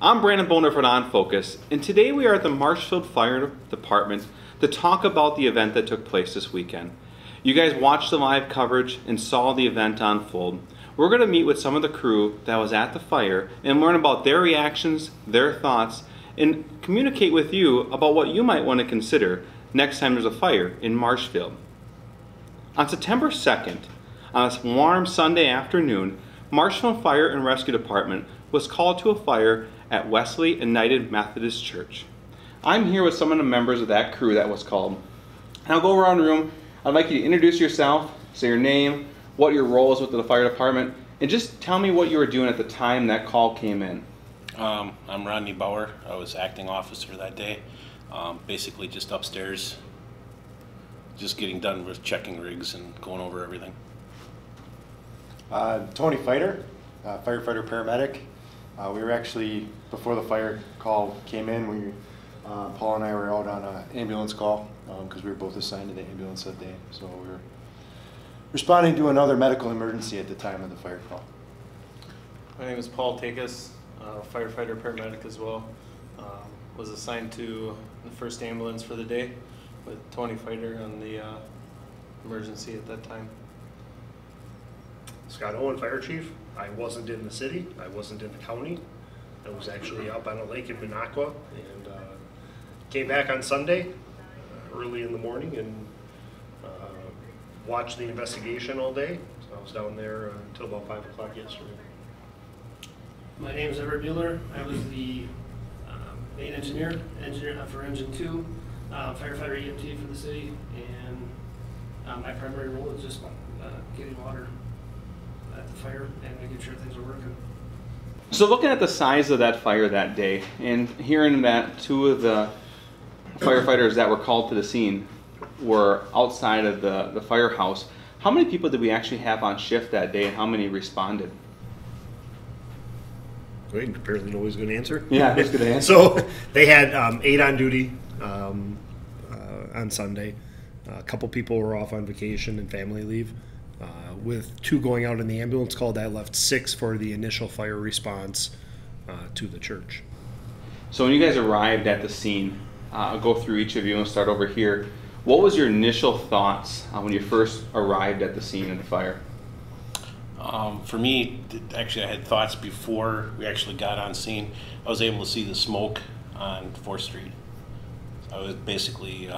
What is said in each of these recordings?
I'm Brandon Boner for On Focus, and today we are at the Marshfield Fire Department to talk about the event that took place this weekend. You guys watched the live coverage and saw the event unfold. We're going to meet with some of the crew that was at the fire and learn about their reactions, their thoughts, and communicate with you about what you might want to consider next time there's a fire in Marshfield. On September 2nd, on a warm Sunday afternoon, Marshfield Fire and Rescue Department was called to a fire at Wesley United Methodist Church. I'm here with some of the members of that crew that was called. And I'll go around the room. I'd like you to introduce yourself, say your name, what your role is with the fire department, and just tell me what you were doing at the time that call came in. I'm Rodney Bauer. I was acting officer that day. Basically just upstairs, just getting done with checking rigs and going over everything. Tony Fighter, firefighter paramedic. We were actually, before the fire call came in, Paul and I were out on an ambulance call because we were both assigned to the ambulance that day. So we were responding to another medical emergency at the time of the fire call. My name is Paul Takis, firefighter paramedic as well. Was assigned to the first ambulance for the day with Tony Fighter on the emergency at that time. Scott Owen, Fire Chief. I wasn't in the city, I wasn't in the county. I was actually up on a lake in Minocqua and came back on Sunday early in the morning and watched the investigation all day. So I was down there until about 5 o'clock yesterday. My name is Everett Mueller. I was the main engineer for Engine 2, firefighter EMT for the city, and my primary role is just getting water at the fire and making sure things are working. So looking at the size of that fire that day and hearing that two of the firefighters that were called to the scene were outside of the firehouse, how many people did we actually have on shift that day and how many responded? Wait, apparently nobody's going to answer. Yeah, who's going to answer? So they had 8 on duty on Sunday. A couple people were off on vacation and family leave. With 2 going out in the ambulance call, that left 6 for the initial fire response to the church. So when you guys arrived at the scene, I'll go through each of you and start over here. What was your initial thoughts when you first arrived at the scene of the fire? For me, actually I had thoughts before we actually got on scene. I was able to see the smoke on 4th Street. I was basically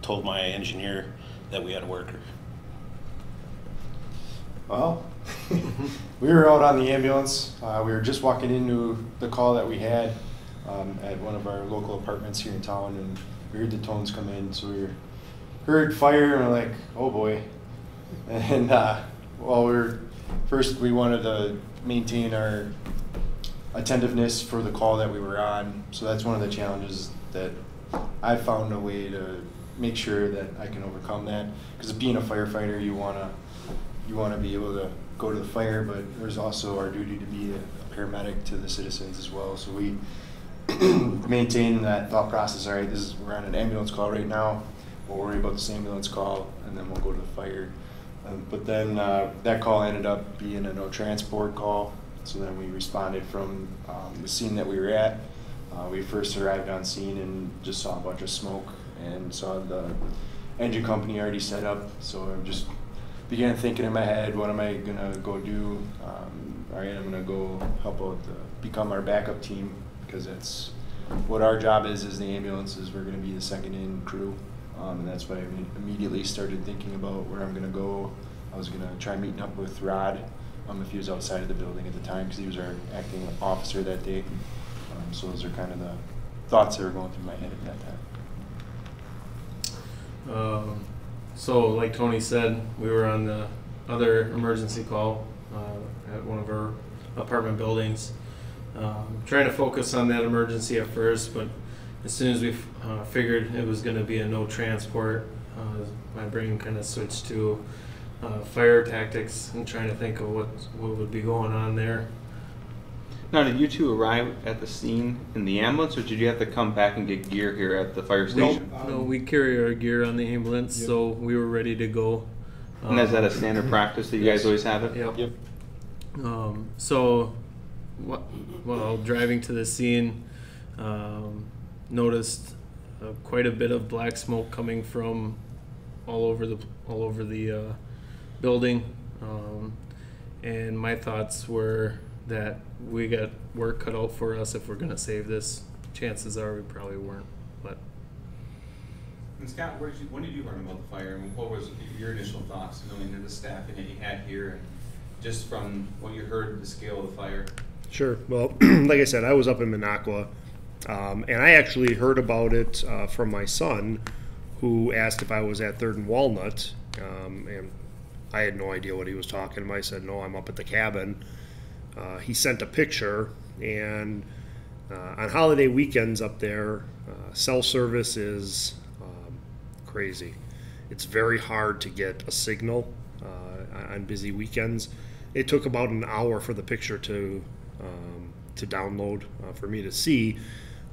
told my engineer that we had a worker. Well, we were out on the ambulance. We were just walking into the call that we had at one of our local apartments here in town, and we heard the tones come in. So we heard fire, and we're like, "Oh boy!" And first we wanted to maintain our attentiveness for the call that we were on. So that's one of the challenges that I found a way to make sure that I can overcome that. Because being a firefighter, you want to be able to go to the fire, but there's also our duty to be a paramedic to the citizens as well. So we maintain that thought process. All right, we're on an ambulance call right now. We'll worry about this ambulance call, and then we'll go to the fire. But then that call ended up being a no transport call. So then we responded from the scene that we were at. We first arrived on scene and just saw a bunch of smoke and saw the engine company already set up. So I just began thinking in my head, what am I gonna go do? All right, I'm gonna go help out, become our backup team, because that's what our job is as the ambulances. We're gonna be the second in crew, and that's why I immediately started thinking about where I'm gonna go. I was gonna try meeting up with Rod, if he was outside of the building at the time, because he was our acting officer that day. So those are kind of the thoughts that were going through my head at that time. So like Tony said, we were on the other emergency call at one of our apartment buildings. Trying to focus on that emergency at first, but as soon as we figured it was going to be a no transport, my brain kind of switched to fire tactics and trying to think of what would be going on there. Now, did you two arrive at the scene in the ambulance, or did you have to come back and get gear here at the fire station? No, we carry our gear on the ambulance, yep. So we were ready to go. And is that a standard practice that you guys always have it? Yep. So Well, driving to the scene, noticed quite a bit of black smoke coming from all over the building, and my thoughts were that we got work cut out for us if we're going to save this. Chances are we probably weren't, but. And Scott, when did you learn about the fire, and what was your initial thoughts, knowing the staffing that you had here, and just from what you heard, the scale of the fire? Sure. Well, like I said, I was up in Minocqua, and I actually heard about it from my son, who asked if I was at 3rd and Walnut, and I had no idea what he was talking about. I said, no, I'm up at the cabin. He sent a picture, and on holiday weekends up there, cell service is crazy. It's very hard to get a signal on busy weekends. It took about an hour for the picture to download for me to see.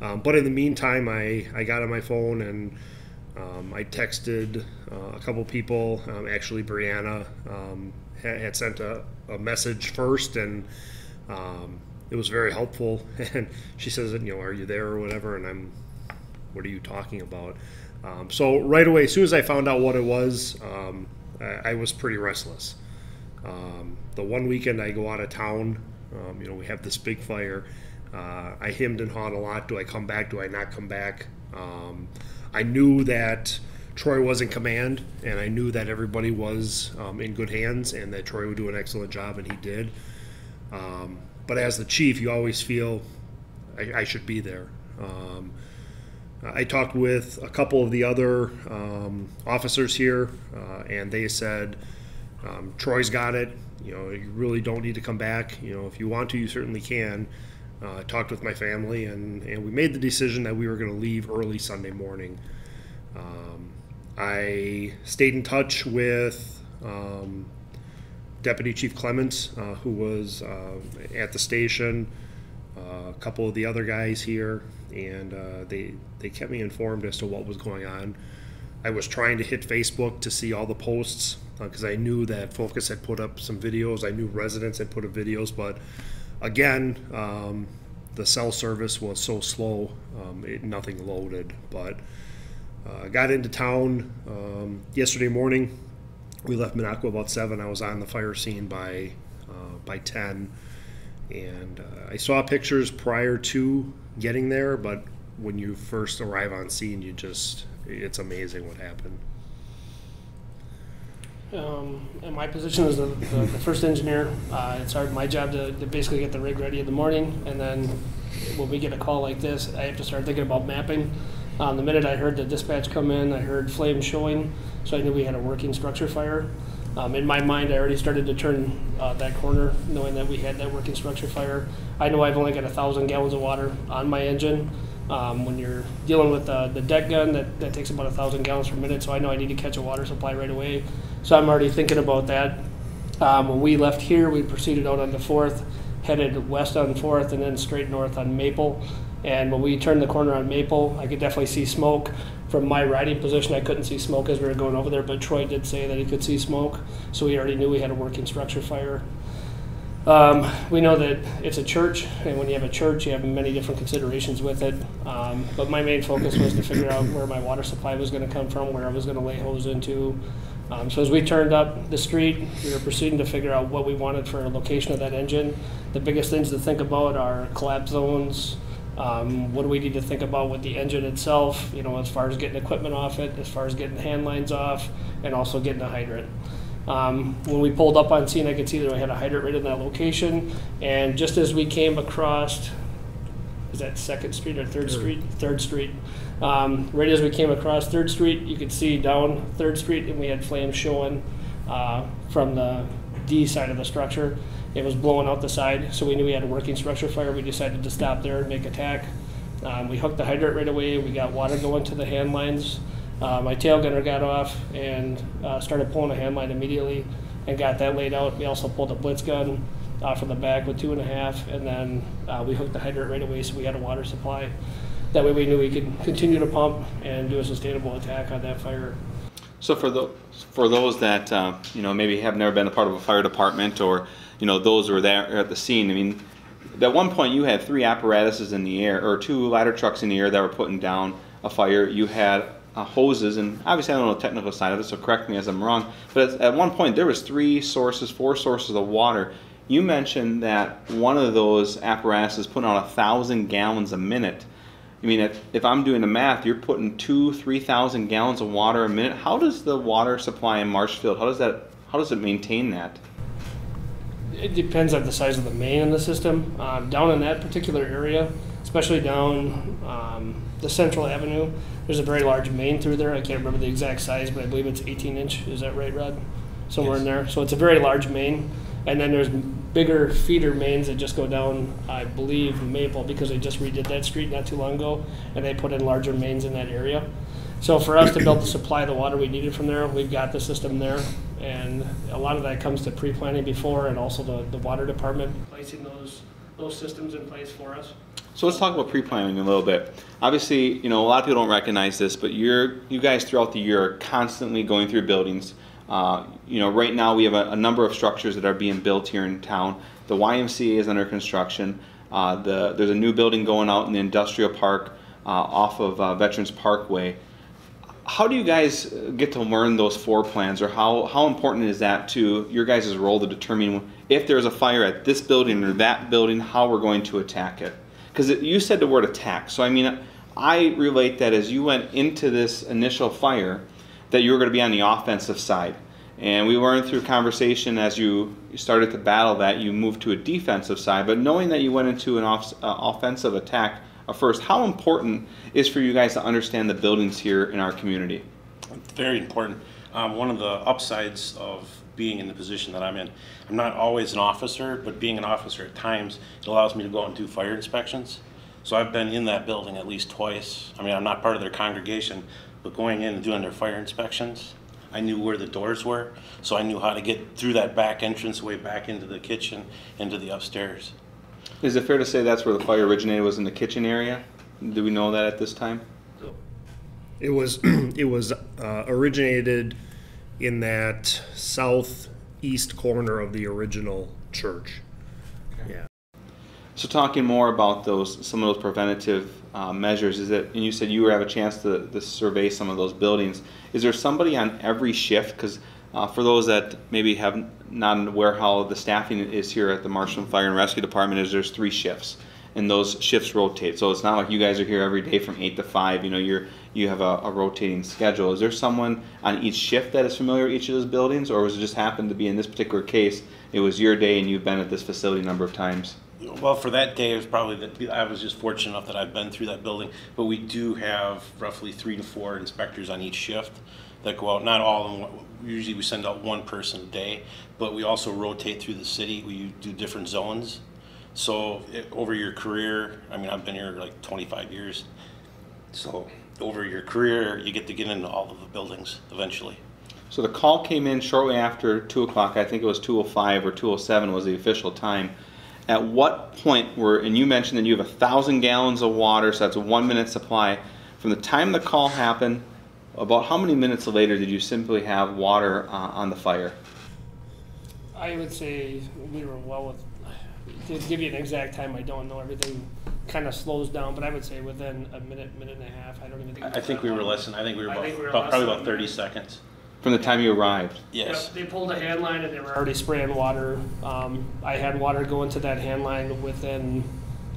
But in the meantime, I got on my phone and I texted a couple people. Actually, Brianna had sent a message first, and it was very helpful. And she says, are you there or whatever? And what are you talking about? So right away, as soon as I found out what it was, I was pretty restless. The one weekend I go out of town, we have this big fire. I hemmed and hawed a lot. Do I come back? Do I not come back? I knew that Troy was in command, and I knew that everybody was in good hands, and that Troy would do an excellent job, and he did. But as the chief, you always feel I should be there. I talked with a couple of the other officers here, and they said, Troy's got it. You really don't need to come back. If you want to, you certainly can. Talked with my family, and we made the decision that we were going to leave early Sunday morning. I stayed in touch with Deputy Chief Clements, who was at the station, a couple of the other guys here, and they kept me informed as to what was going on. I was trying to hit Facebook to see all the posts because I knew that Focus had put up some videos. I knew residents had put up videos, but again, the cell service was so slow, nothing loaded. But got into town yesterday morning. We left Minocqua about 7. I was on the fire scene by 10, and I saw pictures prior to getting there, but when you first arrive on scene, it's amazing what happened. In my position as the first engineer, it's my job to basically get the rig ready in the morning, and then when we get a call like this, I have to start thinking about mapping. The minute I heard the dispatch come in, I heard flames showing, so I knew we had a working structure fire. In my mind, I already started to turn that corner, knowing that we had that working structure fire. I know I've only got 1,000 gallons of water on my engine. When you're dealing with the deck gun, that takes about 1,000 gallons per minute, so I know I need to catch a water supply right away. So I'm already thinking about that. When we left here, we proceeded out on the 4th, headed west on 4th, and then straight north on Maple. And when we turned the corner on Maple, I could definitely see smoke. From my riding position, I couldn't see smoke as we were going over there, but Troy did say that he could see smoke, so we already knew we had a working structure fire. We know that it's a church, and when you have a church, you have many different considerations with it. But my main focus was to figure out where my water supply was going to come from, where I was going to lay hose into. So as we turned up the street, we were proceeding to figure out what we wanted for a location of that engine. The biggest things to think about are collapse zones. What do we need to think about with the engine itself, as far as getting equipment off it, as far as getting hand lines off, and also getting a hydrant. When we pulled up on scene, I could see that we had a hydrant right in that location, and just as we came across, is that 2nd Street or 3rd Street? 3rd Street. Right as we came across 3rd Street, you could see down 3rd Street, and we had flames showing from the D side of the structure. It was blowing out the side, so we knew we had a working structure fire. We decided to stop there and make attack. We hooked the hydrant right away. We got water going to the hand lines. My tail gunner got off and started pulling a hand line immediately and got that laid out. We also pulled a blitz gun from the back with 2.5, and then we hooked the hydrant right away so we had a water supply. That way we knew we could continue to pump and do a sustainable attack on that fire. So for those that maybe have never been a part of a fire department, or those who were there at the scene, At one point, you had 3 apparatuses in the air, or 2 ladder trucks in the air that were putting down a fire. You had hoses, and obviously I don't know the technical side of it, so correct me as I'm wrong. But at one point, there was 4 sources of water. You mentioned that one of those apparatuses putting out 1,000 gallons a minute. I mean, if I'm doing the math, you're putting 2,000-3,000 gallons of water a minute. How does the water supply in Marshfield, how does it maintain that? It depends on the size of the main in the system. Down in that particular area, especially down the Central Avenue, there's a very large main through there. I can't remember the exact size, but I believe it's 18 inch. Is that right, Rod? Somewhere in there. So it's a very large main. And then there's bigger feeder mains that just go down, I believe, Maple, because they just redid that street not too long ago, and they put in larger mains in that area. So for us to be able to supply the water we needed from there, we've got the system there, and a lot of that comes to pre-planning before, and also the water department placing those systems in place for us. So let's talk about pre-planning a little bit. Obviously, you know, a lot of people don't recognize this, but you guys throughout the year are constantly going through buildings. You know, right now we have a number of structures that are being built here in town. The YMCA is under construction. There's a new building going out in the industrial park off of Veterans Parkway. How do you guys get to learn those floor plans, or how important is that to your guys' role to determine if there's a fire at this building or that building, how we're going to attack it? Because you said the word attack, so I mean, I relate that as you went into this initial fire, that you were going to be on the offensive side. And we learned through conversation as you started to battle that you moved to a defensive side. But knowing that you went into an offensive attack first, how important is for you guys to understand the buildings here in our community? Very important. One of the upsides of being in the position that I'm in, I'm not always an officer, but being an officer at times, it allows me to go out and do fire inspections. So I've been in that building at least twice. I mean, I'm not part of their congregation, but going in and doing their fire inspections, I knew where the doors were, so I knew how to get through that back entrance way back into the kitchen, into the upstairs. Is it fair to say that's where the fire originated, was in the kitchen area? Do we know that at this time? It was originated in that southeast corner of the original church. Okay. Yeah. So talking more about some of those preventative measures, and you said you have a chance to survey some of those buildings. Is there somebody on every shift? Because for those that maybe have not aware how the staffing is here at the Marshall Fire and Rescue Department, there's 3 shifts, and those shifts rotate. So it's not like you guys are here every day from 8 to 5. You know, you have a rotating schedule. Is there someone on each shift that is familiar with each of those buildings, or was it just happened to be in this particular case, it was your day and you've been at this facility a number of times? Well, for that day, it was probably I was just fortunate enough that I've been through that building. But we do have roughly 3 to 4 inspectors on each shift that go out. Not all of them. Usually we send out 1 person a day, but we also rotate through the city. We do different zones. So over your career, I mean, I've been here like 25 years. So over your career, you get to get into all of the buildings eventually. So the call came in shortly after 2 o'clock. I think it was 2:05 or 2:07 was the official time. At what point and you mentioned that you have 1,000 gallons of water, so that's a 1-minute supply. From the time the call happened, about how many minutes later did you simply have water on the fire? I would say we were to give you an exact time, I don't know. Everything kind of slows down, but I would say within a minute and a half. I don't even think. I think we were less than. I think we were probably about 30 seconds. From the time you arrived? Yes. Yep, they pulled a hand line and they were already spraying water. I had water go into that hand line within,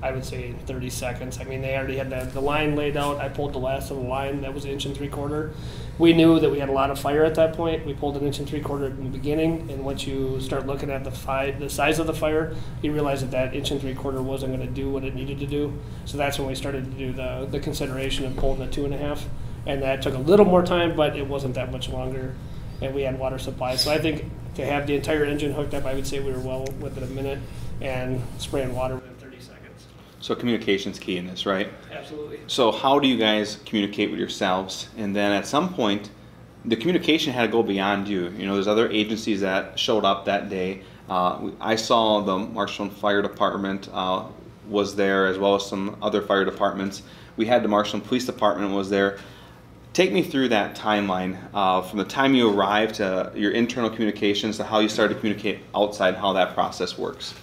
I would say, 30 seconds. I mean, they already had the line laid out. I pulled the last of the line. That was 1 3/4 inches. We knew that we had a lot of fire at that point. We pulled 1 3/4 inches in the beginning, and once you start looking at the size of the fire, you realize that 1 3/4 inches wasn't going to do what it needed to do. So that's when we started to do the consideration of pulling the 2.5. And that took a little more time, but it wasn't that much longer, and we had water supply. So I think to have the entire engine hooked up, I would say we were well within a minute, and spraying water within 30 seconds. So communication's key in this, right? Absolutely. So how do you guys communicate with yourselves? And then at some point, the communication had to go beyond you. You know, there's other agencies that showed up that day. I saw the Marshall Fire Department was there, as well as some other fire departments. We had the Marshall Police Department was there. Take me through that timeline from the time you arrived to your internal communications to how you started to communicate outside, how that process works.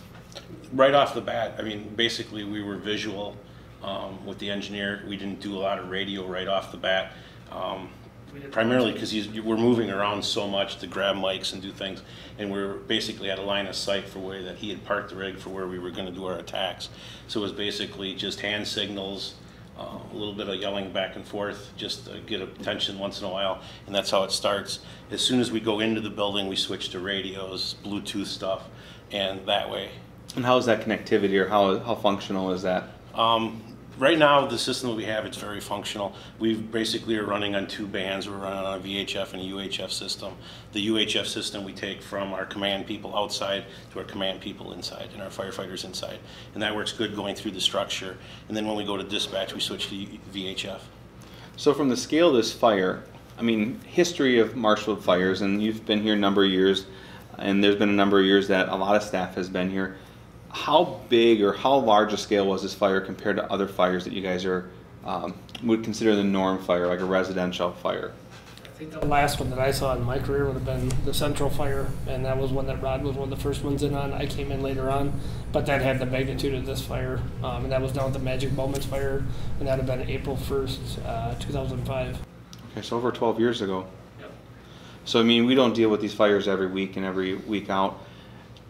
right off the bat, I mean, basically we were visual with the engineer. We didn't do a lot of radio right off the bat. Primarily because we're moving around so much to grab mics and do things, and we're basically at a line of sight for where that he had parked the rig for where we were going to do our attacks. So it was basically just hand signals, a little bit of yelling back and forth, just to get attention once in a while, and that's how it starts. As soon as we go into the building, we switch to radios, Bluetooth stuff, and that way. And how is that connectivity, or how functional is that? Right now, the system that we have, it's very functional. We basically are running on 2 bands. We're running on a VHF and a UHF system. The UHF system we take from our command people outside to our command people inside and our firefighters inside. And that works good going through the structure. And then when we go to dispatch, we switch to VHF. So from the scale of this fire, I mean, history of Marshfield fires, and you've been here a number of years, and there's been a number of years that a lot of staff has been here. How big or how large a scale was this fire compared to other fires that you guys are would consider the norm fire, like a residential fire? I think the last one that I saw in my career would have been the Central Fire, and that was one that Rod was one of the first ones in on. I came in later on, but that had the magnitude of this fire, and that was down at the Magic Moments fire, and that would have been April 1st, 2005. Okay, so over 12 years ago. Yep. So I mean, we don't deal with these fires every week and every week out.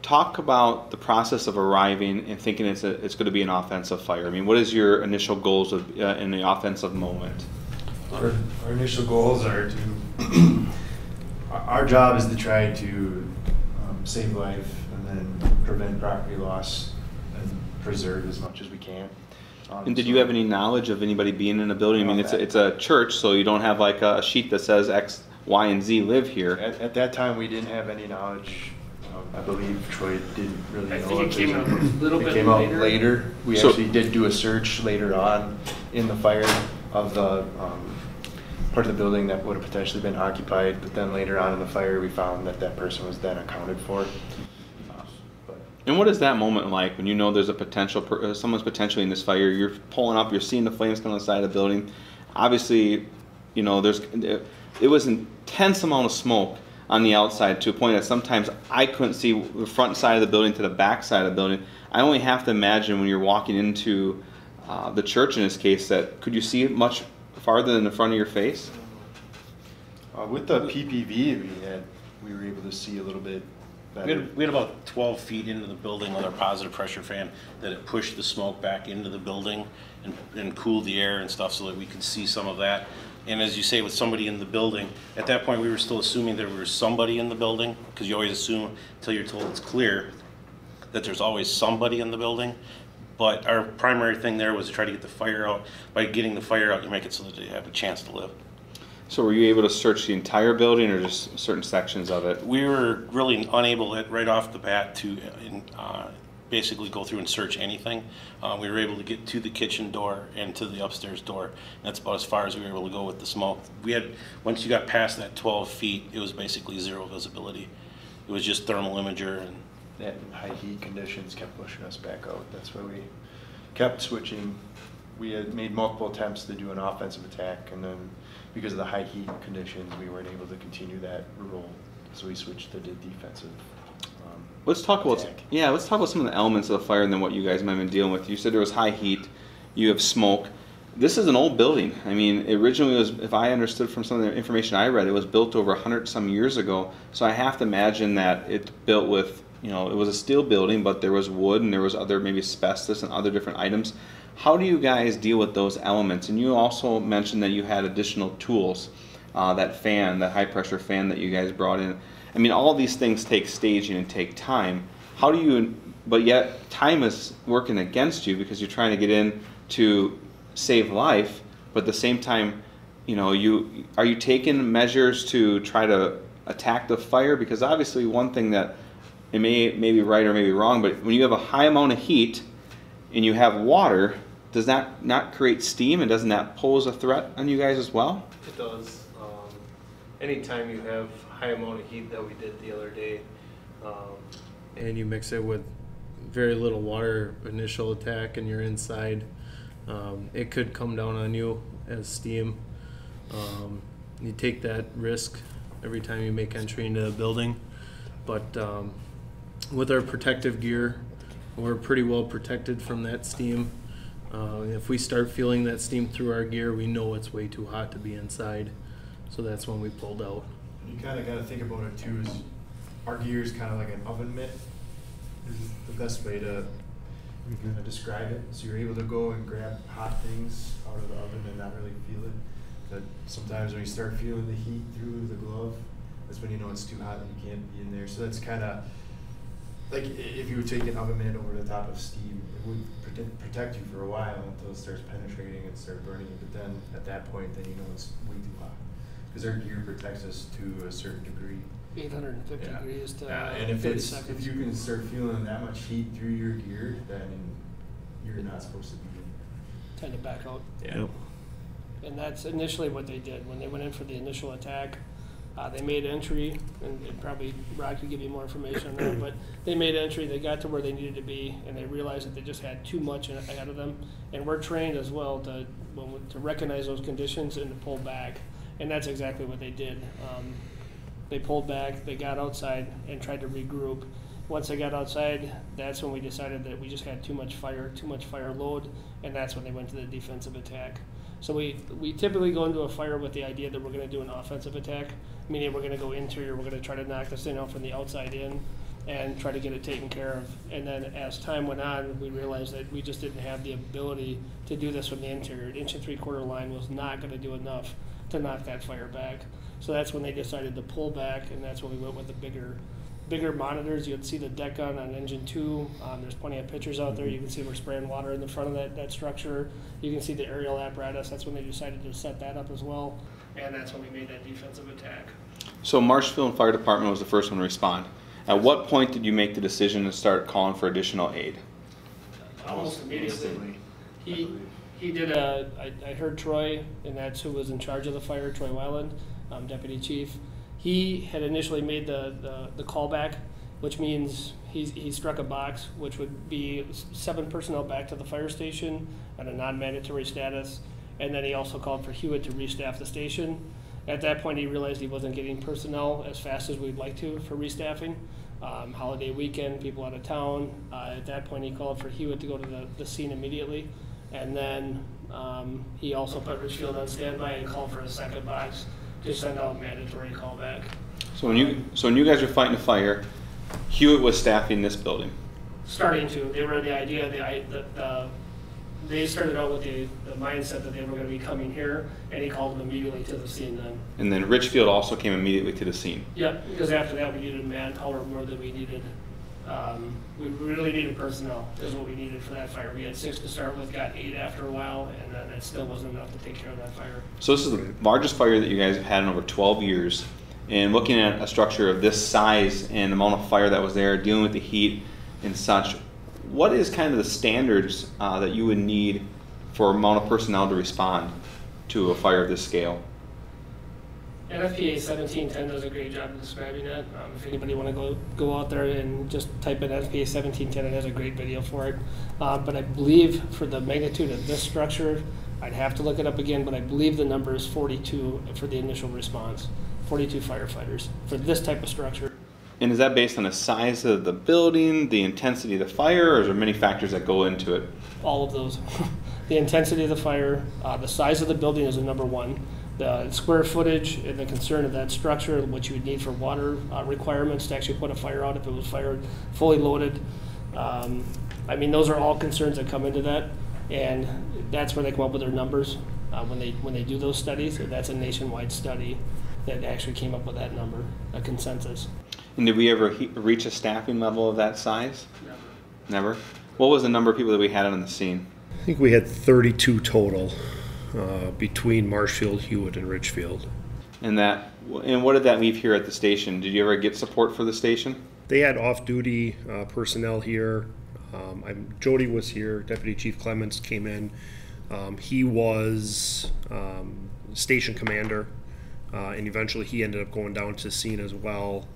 Talk about the process of arriving and thinking it's going to be an offensive fire. I mean, what is your initial goals in the offensive moment? Our initial goals are to, our job is to try to save life and then prevent property loss and preserve as much as we can. And did you have any knowledge of anybody being in a building? I mean, it's a church, so you don't have like a sheet that says X, Y, and Z live here. At that time, we didn't have any knowledge. I believe Troy didn't really know. I think it came out a little bit later. It came out later. We actually did do a search later on in the fire of the part of the building that would have potentially been occupied, but then later on in the fire we found that that person was then accounted for. And what is that moment like when you know there's a potential, someone's potentially in this fire, you're pulling up, you're seeing the flames coming on the side of the building. Obviously, you know, it was an intense amount of smoke on the outside to a point that sometimes I couldn't see the front side of the building to the back side of the building. I only have to imagine when you're walking into the church in this case, that could you see it much farther than the front of your face? With the PPV we were able to see a little bit better. We had about 12 feet into the building with our positive pressure fan that it pushed the smoke back into the building and cooled the air and stuff so that we could see some of that. And as you say, with somebody in the building, at that point we were still assuming there was somebody in the building, because you always assume until you're told it's clear that there's always somebody in the building. But our primary thing there was to try to get the fire out. By getting the fire out, you make it so that they have a chance to live. So were you able to search the entire building or just certain sections of it? We were really unable right off the bat to basically go through and search anything. We were able to get to the kitchen door and to the upstairs door. That's about as far as we were able to go with the smoke. Once you got past that 12 feet, it was basically zero visibility. It was just thermal imager. And that high heat conditions kept pushing us back out. That's why we kept switching. We had made multiple attempts to do an offensive attack, and then because of the high heat conditions, we weren't able to continue that role. So we switched to the defensive. Let's talk about some of the elements of the fire and then what you guys might have been dealing with. You said there was high heat, you have smoke. This is an old building. I mean, it originally was, if I understood from some of the information I read, it was built over 100 some years ago. So I have to imagine that it's built with, you know, it was a steel building, but there was wood and there was other maybe asbestos and other different items. How do you guys deal with those elements? And you also mentioned that you had additional tools, that fan, that high pressure fan that you guys brought in. I mean, all of these things take staging and take time. How do you, but yet time is working against you because you're trying to get in to save life, but at the same time, you know, are you taking measures to try to attack the fire? Because obviously one thing that, it may be right or may be wrong, but when you have a high amount of heat and you have water, does that not create steam, and doesn't that pose a threat on you guys as well? It does. Anytime you have high amount of heat that we did the other day, and you mix it with very little water initial attack and you're inside, it could come down on you as steam. You take that risk every time you make entry into a building, but with our protective gear, we're pretty well protected from that steam. If we start feeling that steam through our gear, we know it's way too hot to be inside. So that's when we pulled out. You kind of got to think about it too. Is our gear is kind of like an oven mitt. Is the best way to kind of describe it. So you're able to go and grab hot things out of the oven and not really feel it. But sometimes when you start feeling the heat through the glove, that's when you know it's too hot and you can't be in there. So that's kind of like if you would take an oven mitt over the top of steam, it would protect you for a while until it starts penetrating and start burning you. But then at that point, then you know it's way too hot because our gear protects us to a certain degree. 850 degrees to and if 30 it's seconds. if you can start feeling that much heat through your gear, then you're not supposed to be in. Tend to back out. Yeah. And that's initially what they did. When they went in for the initial attack, they made entry, and probably Rod could give you more information on that, but they made entry, they got to where they needed to be, and they realized that they just had too much ahead of them. And we're trained as well to recognize those conditions and to pull back. And that's exactly what they did. They pulled back, they got outside and tried to regroup. Once they got outside, that's when we decided that we just had too much fire load, and that's when they went to the defensive attack. So we typically go into a fire with the idea that we're going to do an offensive attack, meaning we're going to go interior, we're going to try to knock this thing out from the outside in and try to get it taken care of. And then as time went on, we realized that we just didn't have the ability to do this from the interior. An 1 3/4 line was not going to do enough to knock that fire back. So that's when they decided to pull back, and that's when we went with the bigger monitors. You'd see the deck gun on engine 2. There's plenty of pictures out there. You can see we're spraying water in the front of that structure. You can see the aerial apparatus. That's when they decided to set that up as well. And that's when we made that defensive attack. So Marshfield Fire Department was the first one to respond. At what point did you make the decision to start calling for additional aid? Almost immediately. He did I heard Troy, and that's who was in charge of the fire, Troy Weiland, Deputy Chief. He had initially made the callback, which means he struck a box, which would be 7 personnel back to the fire station at a non-mandatory status, and then he also called for Hewitt to restaff the station. At that point, he realized he wasn't getting personnel as fast as we'd like to for restaffing. Holiday weekend, people out of town. At that point, he called for Hewitt to go to the scene immediately, and then he also put Richfield on standby and called for a second box to send out mandatory callback. So when you guys were fighting a fire, Hewitt was staffing this building. Starting to, they were the idea. They started out with the mindset that they were going to be coming here, and he called them immediately to the scene then. And then Richfield also came immediately to the scene. Yeah, because after that we needed manpower more than we needed. We really needed personnel is what we needed for that fire. We had 6 to start with, got 8 after a while, and then it still wasn't enough to take care of that fire. So this is the largest fire that you guys have had in over 12 years. And looking at a structure of this size and the amount of fire that was there, dealing with the heat and such, what is kind of the standards that you would need for amount of personnel to respond to a fire of this scale? NFPA 1710 does a great job of describing that. If anybody want to go out there and just type in NFPA 1710, it has a great video for it. But I believe for the magnitude of this structure, I'd have to look it up again, but I believe the number is 42 for the initial response. 42 firefighters for this type of structure. And is that based on the size of the building, the intensity of the fire, or is there many factors that go into it? All of those. The intensity of the fire, the size of the building is the number one. The square footage and the concern of that structure, what you would need for water requirements to actually put a fire out if it was fired fully loaded. I mean, those are all concerns that come into that, and that's where they come up with their numbers when they do those studies. That's a nationwide study that actually came up with that number, a consensus. And did we ever reach a staffing level of that size? Never. Never? What was the number of people that we had on the scene? I think we had 32 total between Marshfield, Hewitt, and Richfield. And what did that leave here at the station? Did you ever get support for the station? They had off-duty personnel here. Jody was here. Deputy Chief Clements came in. He was station commander, and eventually he ended up going down to the scene as well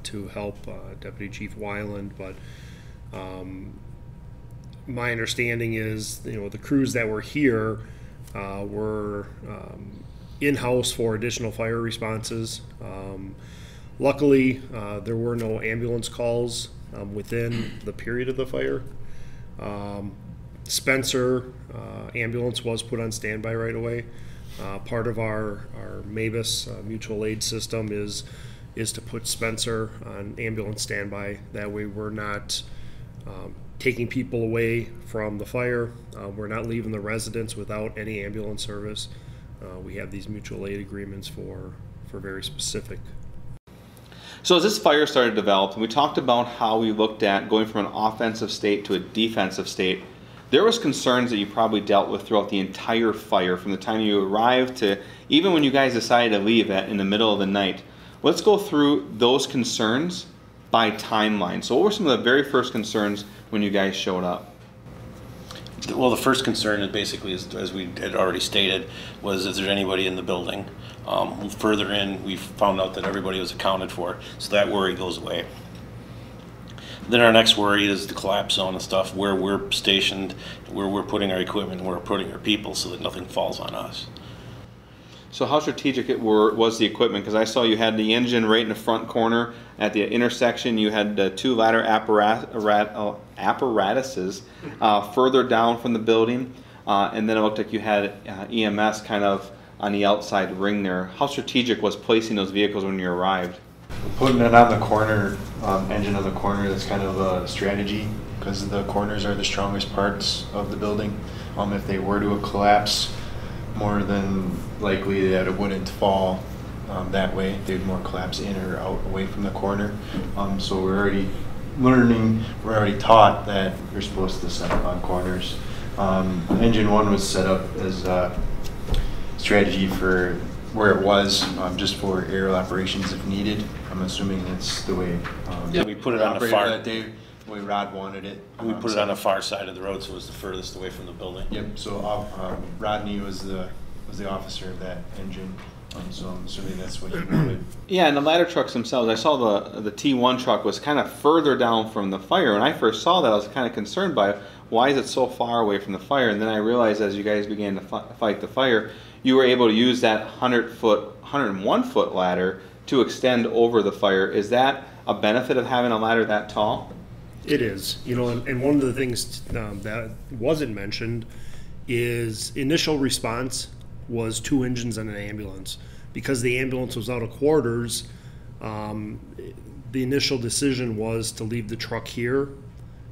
to help Deputy Chief Weiland. But my understanding is, the crews that were here were in-house for additional fire responses. Luckily, there were no ambulance calls within the period of the fire. Spencer ambulance was put on standby right away. Part of our MABUS mutual aid system is to put Spencer on ambulance standby. That way we're not taking people away from the fire. We're not leaving the residents without any ambulance service. We have these mutual aid agreements for very specific. So as this fire started to develop, and we talked about how we looked at going from an offensive state to a defensive state, there was concerns that you probably dealt with throughout the entire fire, from the time you arrived to even when you guys decided to leave in the middle of the night. Let's go through those concerns by timeline. So what were some of the very first concerns when you guys showed up? Well, the first concern is basically, as we had already stated, was is there anybody in the building? Further in, we found out that everybody was accounted for, so that worry goes away. Then our next worry is the collapse zone and stuff, where we're stationed, where we're putting our equipment, where we're putting our people, so that nothing falls on us. So how strategic was the equipment? Because I saw you had the engine right in the front corner at the intersection. You had two ladder apparatuses further down from the building, and then it looked like you had EMS kind of on the outside ring there. How strategic was placing those vehicles when you arrived? Putting it on the corner, engine on the corner, that's kind of a strategy, because the corners are the strongest parts of the building. If they were to collapse, more than likely that it wouldn't fall that way. They'd more collapse in or out away from the corner. So we're already learning, we're already taught that you're supposed to set up on corners. Engine 1 was set up as a strategy for where it was, just for aerial operations if needed. I'm assuming that's the way We put it on the far that day, the way Rod wanted it. We put it on the far side of the road, so it was the furthest away from the building. Yep. So Rodney was the officer of that engine. So I'm assuming that's what he wanted. Yeah, and the ladder trucks themselves, I saw the T1 truck was kind of further down from the fire. When I first saw that, I was kind of concerned by why is it so far away from the fire? And then I realized as you guys began to fight the fire, you were able to use that 101-foot ladder to extend over the fire. Is that a benefit of having a ladder that tall? It is, and one of the things that wasn't mentioned is initial response was 2 engines and an ambulance. Because the ambulance was out of quarters, the initial decision was to leave the truck here,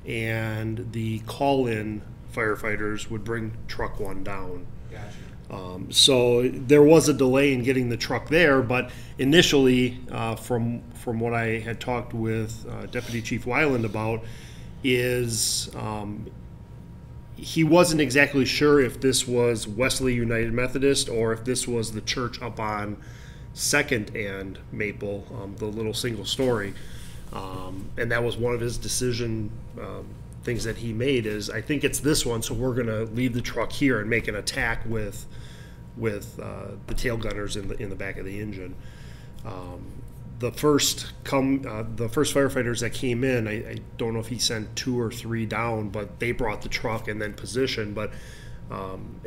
and the call-in firefighters would bring truck 1 down. Gotcha. So there was a delay in getting the truck there, but initially, from what I had talked with Deputy Chief Weiland about, is he wasn't exactly sure if this was Wesley United Methodist or if this was the church up on 2nd and Maple, the little single story. And that was one of his decision things that he made is, I think it's this one, so we're going to leave the truck here and make an attack with the tail gunners in the back of the engine. The first firefighters that came in, I don't know if he sent 2 or 3 down, but they brought the truck and then positioned. But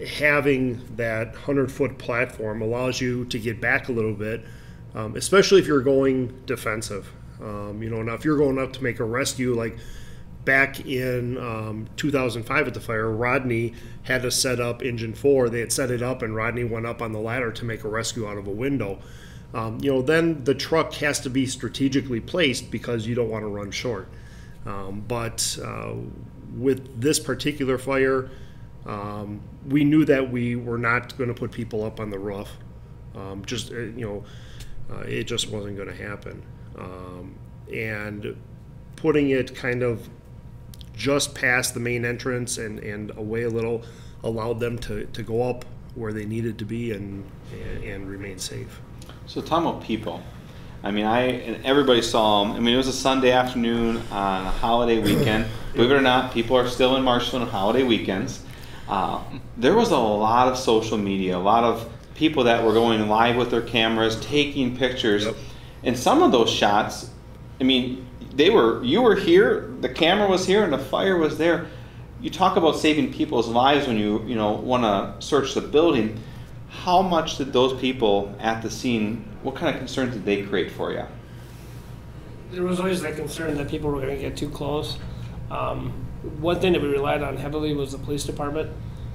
having that 100-foot platform allows you to get back a little bit, especially if you're going defensive. Now if you're going up to make a rescue, like back in 2005 at the fire, Rodney had to set up engine 4. They had set it up, and Rodney went up on the ladder to make a rescue out of a window. Then the truck has to be strategically placed because you don't want to run short. But with this particular fire, we knew that we were not going to put people up on the roof. It just wasn't going to happen. And putting it kind of just past the main entrance and away a little allowed them to go up where they needed to be and remain safe. So talking about people, and everybody saw them. It was a Sunday afternoon on a holiday weekend. Believe it or not, people are still in Marshall on holiday weekends. There was a lot of social media, a lot of people that were going live with their cameras, taking pictures. Yep. And some of those shots, you were here, the camera was here, and the fire was there. You talk about saving people's lives when you want to search the building. How much did those people at the scene, what kind of concerns did they create for you? There was always that concern that people were going to get too close. one thing that we relied on heavily was the police department,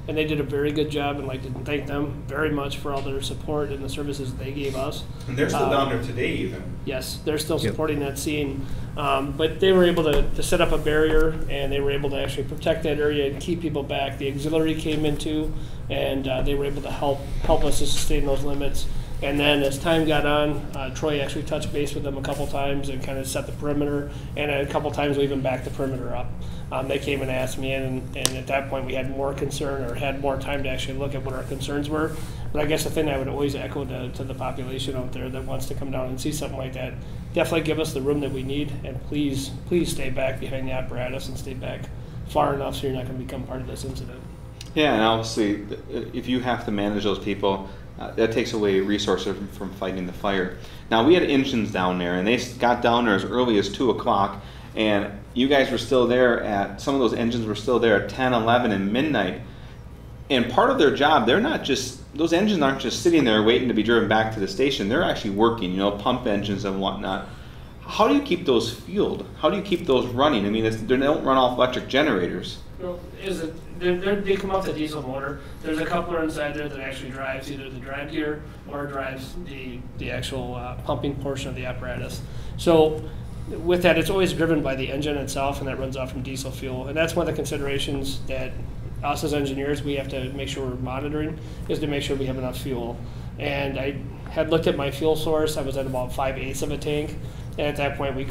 and they did a very good job, and like to thank them very much for all their support and the services they gave us. And they're still down there today even. Yes, they're still supporting that scene. But they were able to set up a barrier, and they were able to actually protect that area and keep people back. The auxiliary came in too, and they were able to help us to sustain those limits. And then as time got on, Troy actually touched base with them a couple times and kind of set the perimeter, and a couple times we even backed the perimeter up. They came and asked me, and at that point we had more concern, or had more time to actually look at what our concerns were. But I guess the thing I would always echo to the population out there that wants to come down and see something like that, definitely give us the room that we need, and please stay back behind the apparatus and stay back far enough so you're not going to become part of this incident. Yeah, and obviously, if you have to manage those people, that takes away resources from fighting the fire. Now, we had engines down there, and they got down there as early as 2 o'clock, and you guys were still there some of those engines were still there at 10, 11, and midnight. And part of their job, those engines aren't just sitting there waiting to be driven back to the station. They're actually working, pump engines and whatnot. How do you keep those fueled? How do you keep those running? I mean, they don't run off electric generators. Well, they come off the diesel motor. There's a coupler inside there that actually drives either the drive gear or drives the actual pumping portion of the apparatus. So with that, it's always driven by the engine itself, and that runs off from diesel fuel. And that's one of the considerations that us as engineers, we have to make sure we're monitoring, is to make sure we have enough fuel. And I had looked at my fuel source. I was at about 5/8 of a tank. And at that point, we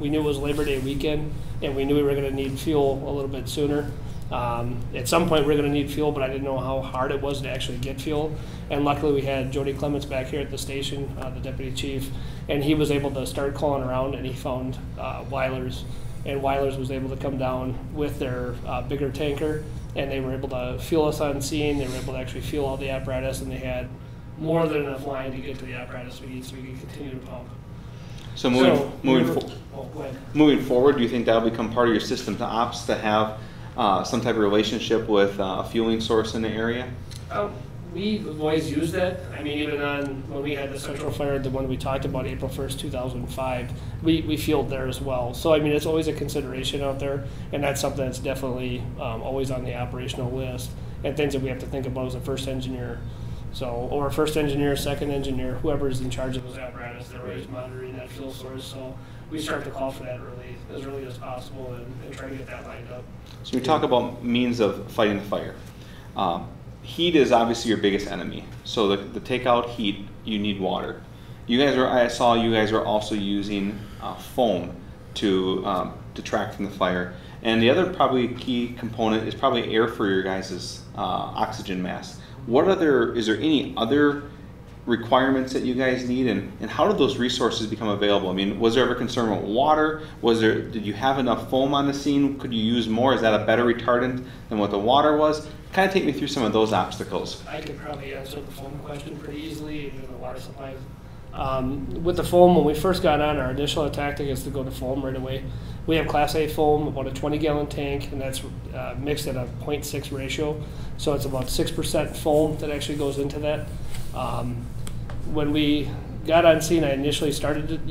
knew it was Labor Day weekend, and we knew we were going to need fuel a little bit sooner. At some point, we were going to need fuel, but I didn't know how hard it was to actually get fuel. And luckily, we had Jody Clements back here at the station, the deputy chief, and he was able to start calling around, and he found Weiler's. And Weiler's was able to come down with their bigger tanker, and they were able to fuel us on scene. They were able to actually fuel all the apparatus, and they had more than enough line to get to the apparatus we need so we could continue to pump. So moving forward, do you think that'll become part of your system to ops to have some type of relationship with a fueling source in the area? We've always used that. I mean, even when we had the central fire, the one we talked about, April 1st, 2005, we fueled there as well. So, I mean, it's always a consideration out there, and that's something that's definitely always on the operational list, and things that we have to think about as a first engineer. So, or first engineer, second engineer, whoever's in charge of those apparatus, they're always monitoring that fuel source. So we start to call for that as early as possible and try to get that lined up. So we talk about means of fighting the fire. Heat is obviously your biggest enemy. So to take out heat, you need water. I saw you guys are also using foam to detract from the fire. And the other probably key component is probably air for your guys' oxygen mask. Is there any other requirements that you guys need, and how did those resources become available? I mean, was there ever concern with water? Did you have enough foam on the scene? Could you use more? Is that a better retardant than what the water was? Kind of take me through some of those obstacles. I could probably answer the foam question pretty easily, even the water supply. With the foam, when we first got on, our initial tactic is to go to foam right away. We have Class A foam, about a 20-gallon tank, and that's mixed at a 0.6 ratio. So it's about 6% foam that actually goes into that. When we got on scene, you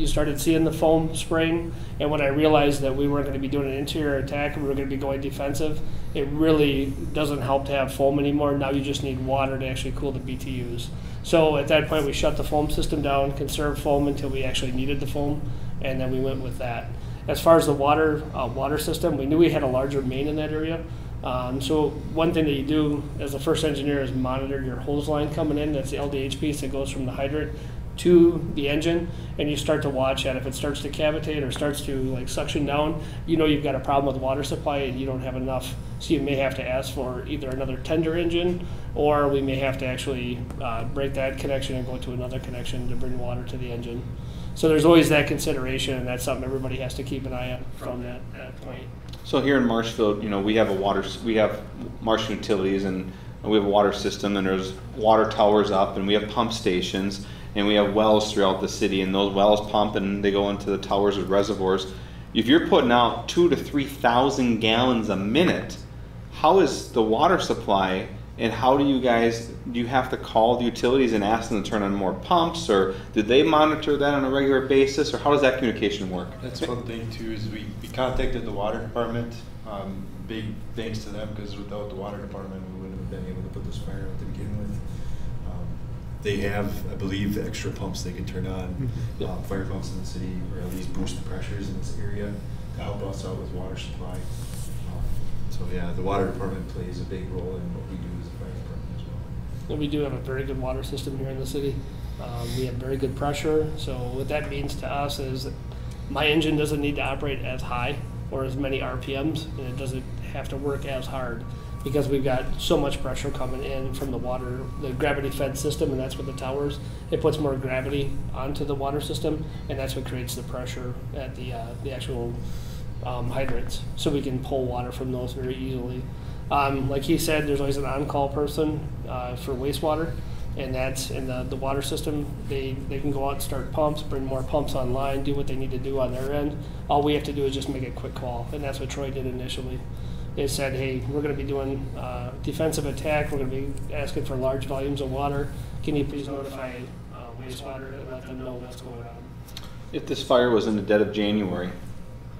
started seeing the foam spraying, and when I realized that we weren't going to be doing an interior attack and we were going to be going defensive, it really doesn't help to have foam anymore. Now you just need water to actually cool the BTUs. So at that point, we shut the foam system down, conserved foam until we actually needed the foam, and then we went with that. As far as the water system, we knew we had a larger main in that area. So one thing that you do as a first engineer is monitor your hose line coming in. That's the LDH piece that goes from the hydrant to the engine, and you start to watch that. If it starts to cavitate or starts to suction down, you've got a problem with water supply and you don't have enough. So you may have to ask for either another tender engine, or we may have to actually break that connection and go to another connection to bring water to the engine. So there's always that consideration, and that's something everybody has to keep an eye on from that point. So here in Marshfield, we have Marshfield Utilities, and we have a water system, and there's water towers up, and we have pump stations, and we have wells throughout the city, and those wells pump and they go into the towers with reservoirs. If you're putting out 2,000 to 3,000 gallons a minute, how is the water supply And how do you guys, do you have to call the utilities and ask them to turn on more pumps, or do they monitor that on a regular basis, or how does that communication work? That's one thing too, is we contacted the water department. Big thanks to them, because without the water department, we wouldn't have been able to put this fire out to begin with. They have, I believe, extra pumps they can turn on, fire pumps in the city, or at least boost the pressures in this area to help us out with water supply. So yeah, the water department plays a big role in what we do as a fire department as well. And we do have a very good water system here in the city. We have very good pressure. So what that means to us is my engine doesn't need to operate as high or as many RPMs, and it doesn't have to work as hard because we've got so much pressure coming in from the water, the gravity-fed system, and that's what the towers. It puts more gravity onto the water system, and that's what creates the pressure at the actual hydrants, so we can pull water from those very easily. Like he said, there's always an on-call person for wastewater, and that's in the water system. They can go out and start pumps, bring more pumps online, do what they need to do on their end. All we have to do is just make a quick call, and that's what Troy did initially. They said, hey, we're going to be doing defensive attack. We're going to be asking for large volumes of water. Can you please notify wastewater and let them know what's going on? If this fire was in the dead of January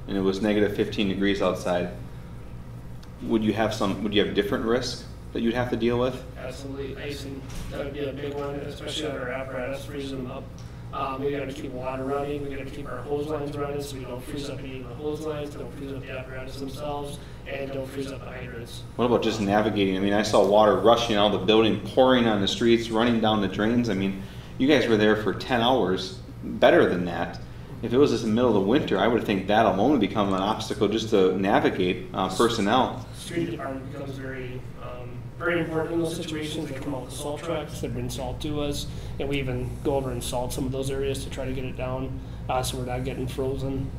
and it was negative 15 degrees outside, would you have different risk that you'd have to deal with? Absolutely. Icing, that would be a big one, especially on our apparatus, freezing them up. We got to keep water running. We got to keep our hose lines running so we don't freeze up any of the hose lines, don't freeze up the apparatus themselves, and don't freeze up the hydrants. What about just navigating? I mean, I saw water rushing out of the building, pouring on the streets, running down the drains. I mean, you guys were there for 10 hours, better than that. If it was just in the middle of the winter, I would think that alone would become an obstacle just to navigate personnel. Street department becomes very important in those situations. They come out with salt trucks, they bring salt to us, and we even go over and salt some of those areas to try to get it down so we're not getting frozen.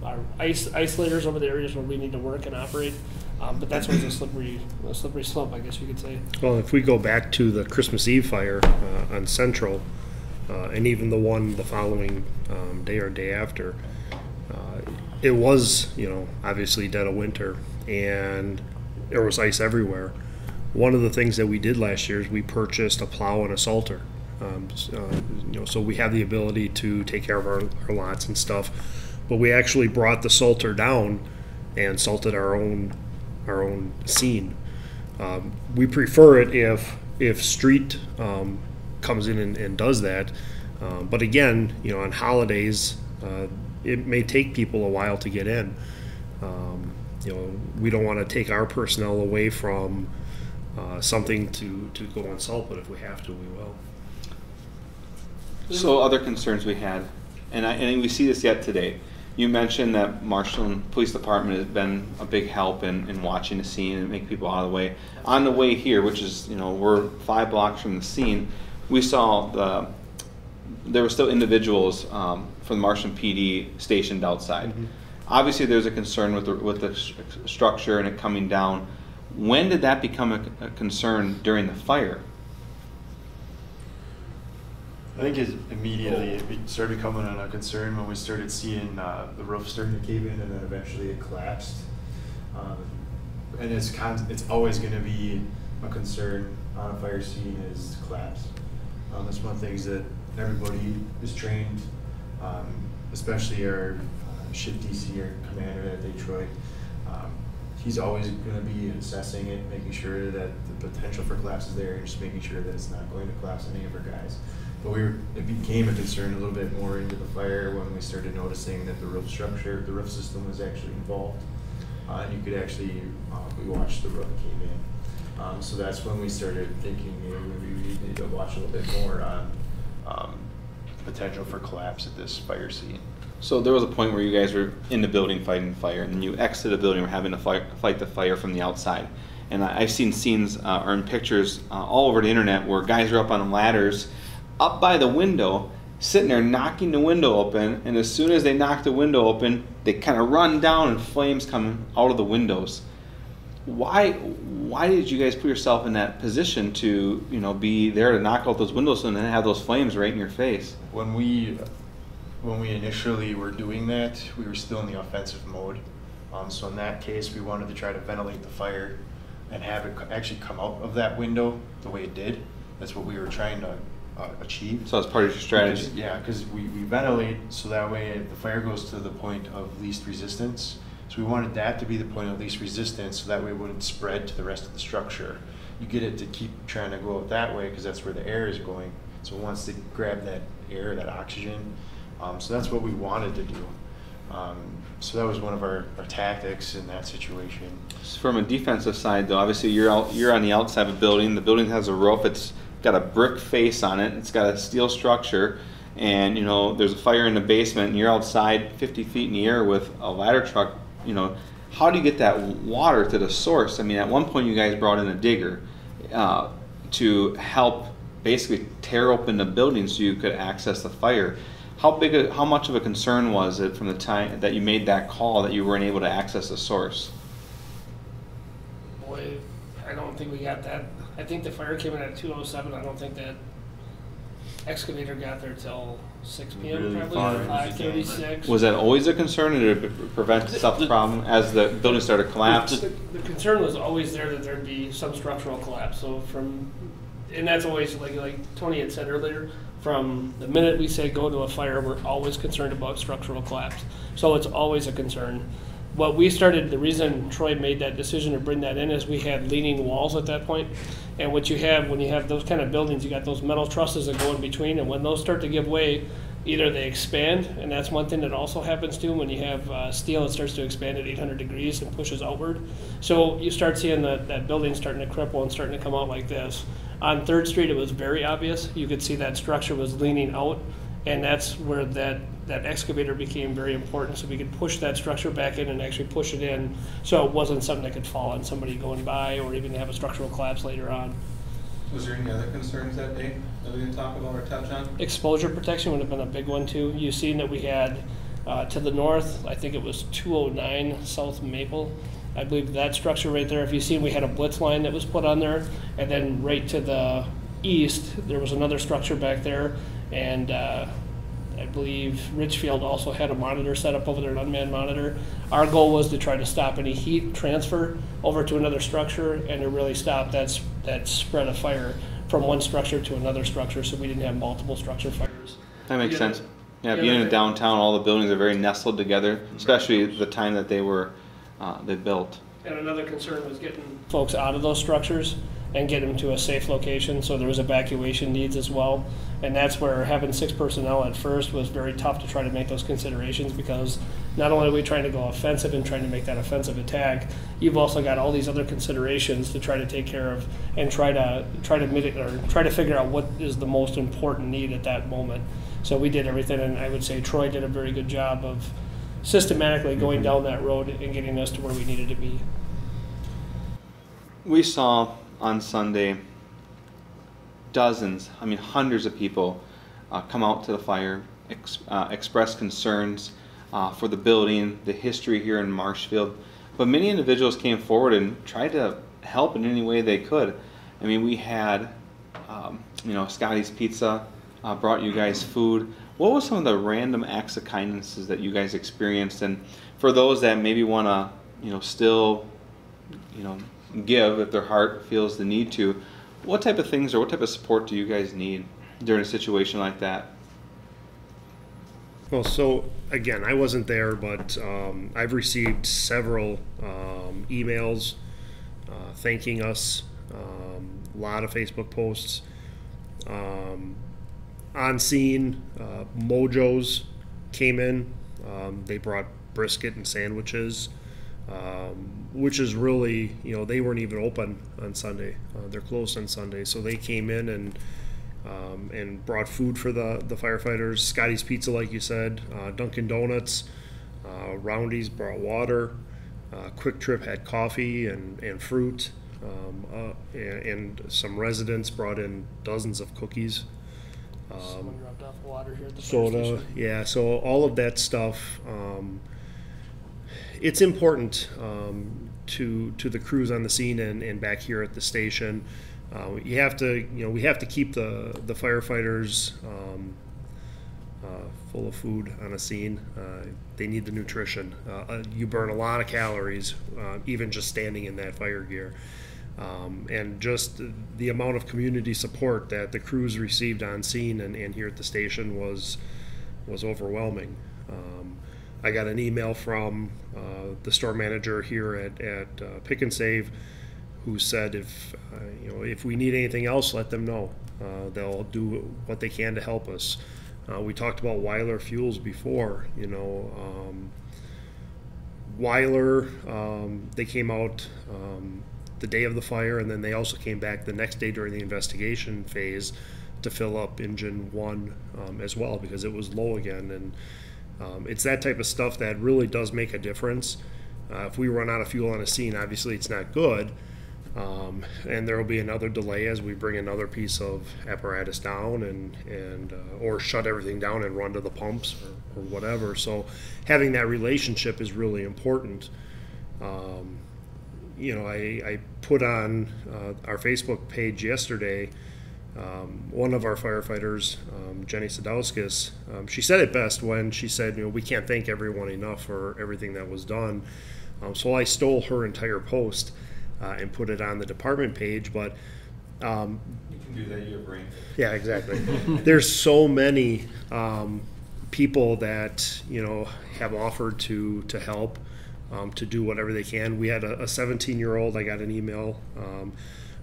Our isolators over the areas where we need to work and operate, but that's where it's a slippery slope, I guess you could say. Well, if we go back to the Christmas Eve fire on Central, and even the one the following day or day after, it was, obviously dead of winter, and there was ice everywhere. One of the things that we did last year is we purchased a plow and a salter, so we have the ability to take care of our lots and stuff. But we actually brought the salter down and salted our own scene. We prefer it if street comes in and does that. But again, on holidays, it may take people a while to get in. We don't want to take our personnel away from something to go and salt, but if we have to, we will. So other concerns we had, and we see this yet today. You mentioned that Marshall and Police Department has been a big help in watching the scene and make people out of the way. On the way here, which is, we're 5 blocks from the scene, we saw there were still individuals from the Marshall PD stationed outside. Mm-hmm. Obviously, there's a concern with the structure and it coming down. When did that become a concern during the fire? I think immediately it started becoming a concern when we started seeing the roof starting to cave in, and then eventually it collapsed. And it's always going to be a concern on a fire scene is collapse. That's one of the things that everybody is trained, especially our shift DC, our commander at Detroit. He's always going to be assessing it, making sure that the potential for collapse is there, and just making sure that it's not going to collapse any of our guys. But it became a concern a little bit more into the fire when we started noticing that the roof system was actually involved. And you could actually, we watched the roof cave in. So that's when we started thinking maybe we need to watch a little bit more on potential for collapse at this fire scene. So there was a point where you guys were in the building fighting the fire, and then you exited the building and were having to fight the fire from the outside. And I've seen scenes or in pictures all over the internet where guys are up on ladders, up by the window, sitting there knocking the window open, and as soon as they knock the window open, they kind of run down and flames come out of the windows. Why did you guys put yourself in that position to be there to knock out those windows and then have those flames right in your face? When we initially were doing that, we were still in the offensive mode. So in that case, we wanted to try to ventilate the fire and have it actually come out of that window the way it did. That's what we were trying to achieve. So that's part of your strategy. Because we ventilate so that way the fire goes to the point of least resistance. So we wanted that to be the point of least resistance, so that way it wouldn't spread to the rest of the structure. You get it to keep trying to go out that way because that's where the air is going. So it wants to grab that air, that oxygen. So that's what we wanted to do. So that was one of our tactics in that situation. From a defensive side, though, obviously you're on the outside of a building. The building has a roof. It's got a brick face on it. It's got a steel structure, and you know there's a fire in the basement. And you're outside 50 feet in the air with a ladder truck. You know, how do you get that water to the source? I mean, at one point you guys brought in a digger to help basically tear open the building so you could access the fire. How much of a concern was it from the time that you made that call that you weren't able to access the source? Boy, I don't think we got that. I think the fire came in at 2:07. I don't think that excavator got there till 6 p.m. Really probably, far or into 5:36. Was that always a concern, or did it prevent itself the problem as the building started to collapse? The concern was always there that there'd be some structural collapse. So and that's always like Tony had said earlier, from the minute we say go to a fire, we're always concerned about structural collapse. So it's always a concern. What we started, the reason Troy made that decision to bring that in is we had leaning walls at that point. And what you have, when you have those kind of buildings, you got those metal trusses that go in between, and when those start to give way, either they expand, and that's one thing that also happens too, when you have steel, it starts to expand at 800 degrees and pushes outward. So you start seeing that building starting to cripple and starting to come out like this. On 3rd Street, it was very obvious. You could see that structure was leaning out, and that's where that excavator became very important, so we could push that structure back in and actually push it in so it wasn't something that could fall on somebody going by or even have a structural collapse later on. Was there any other concerns that day that we didn't talk about or touch on? Exposure protection would have been a big one too. You've seen that we had to the north, I think it was 209 South Maple. I believe that structure right there, if you've seen, we had a blitz line that was put on there, and then right to the east there was another structure back there, and I believe Richfield also had a monitor set up over there, an unmanned monitor. Our goal was to try to stop any heat transfer over to another structure and to really stop that spread of fire from one structure to another structure, so we didn't have multiple structure fires. That makes sense. Yeah, being in downtown, all the buildings are very nestled together, especially the time that they built. And another concern was getting folks out of those structures and get them to a safe location, so there was evacuation needs as well. And that's where having 6 personnel at first was very tough to try to make those considerations, because not only are we trying to go offensive and trying to make that offensive attack, you've also got all these other considerations to try to take care of and try to mitigate or try to figure out what is the most important need at that moment. So we did everything, and I would say Troy did a very good job of systematically going down that road and getting us to where we needed to be. We saw on Sunday dozens, I mean hundreds of people come out to the fire, express concerns for the building, the history here in Marshfield. But many individuals came forward and tried to help in any way they could. I mean, we had, Scotty's Pizza brought you guys food. What were some of the random acts of kindnesses that you guys experienced? And for those that maybe want to, still, give if their heart feels the need to, what type of things or what type of support do you guys need during a situation like that? Well, so again, I wasn't there, but I've received several emails thanking us, a lot of Facebook posts. On scene, Mojo's came in. They brought brisket and sandwiches, which is really, they weren't even open on Sunday. They're closed on Sunday, so they came in and brought food for the firefighters. Scotty's Pizza, like you said, Dunkin' Donuts, Roundy's brought water, Quick Trip had coffee and fruit, and some residents brought in dozens of cookies. Someone dropped off water here at the soda, fire station. yeah. So all of that stuff, it's important to the crews on the scene and back here at the station. You have to, we have to keep the firefighters full of food on a scene. They need the nutrition. You burn a lot of calories, even just standing in that fire gear. And just the amount of community support that the crews received on scene and here at the station was overwhelming. I got an email from the store manager here at Pick and Save, who said if we need anything else, let them know. They'll do what they can to help us. We talked about Weiler Fuels before. Weiler, they came out the day of the fire, and then they also came back the next day during the investigation phase to fill up engine 1 as well, because it was low again. And it's that type of stuff that really does make a difference. If we run out of fuel on a scene, obviously it's not good, and there will be another delay as we bring another piece of apparatus down and or shut everything down and run to the pumps or whatever. So having that relationship is really important. I put on our Facebook page yesterday, one of our firefighters, Jenny Sadowskis, she said it best when she said, we can't thank everyone enough for everything that was done. So I stole her entire post and put it on the department page. But you can do that, you have brain. Yeah, exactly. There's so many people that have offered to help, to do whatever they can. We had a 17-year-old. I got an email.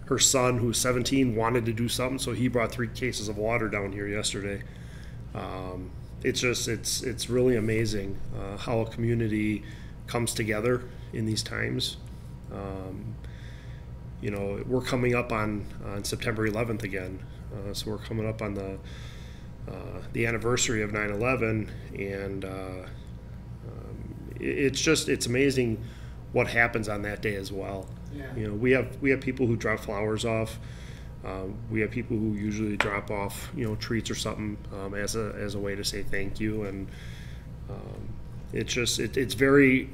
Her son, who's 17, wanted to do something, so he brought 3 cases of water down here yesterday. It's really amazing how a community comes together in these times. We're coming up on September 11th again, so we're coming up on the anniversary of 9/11, and it's amazing what happens on that day as well. Yeah. We have people who drop flowers off. We have people who usually drop off treats or something as a way to say thank you, and it's very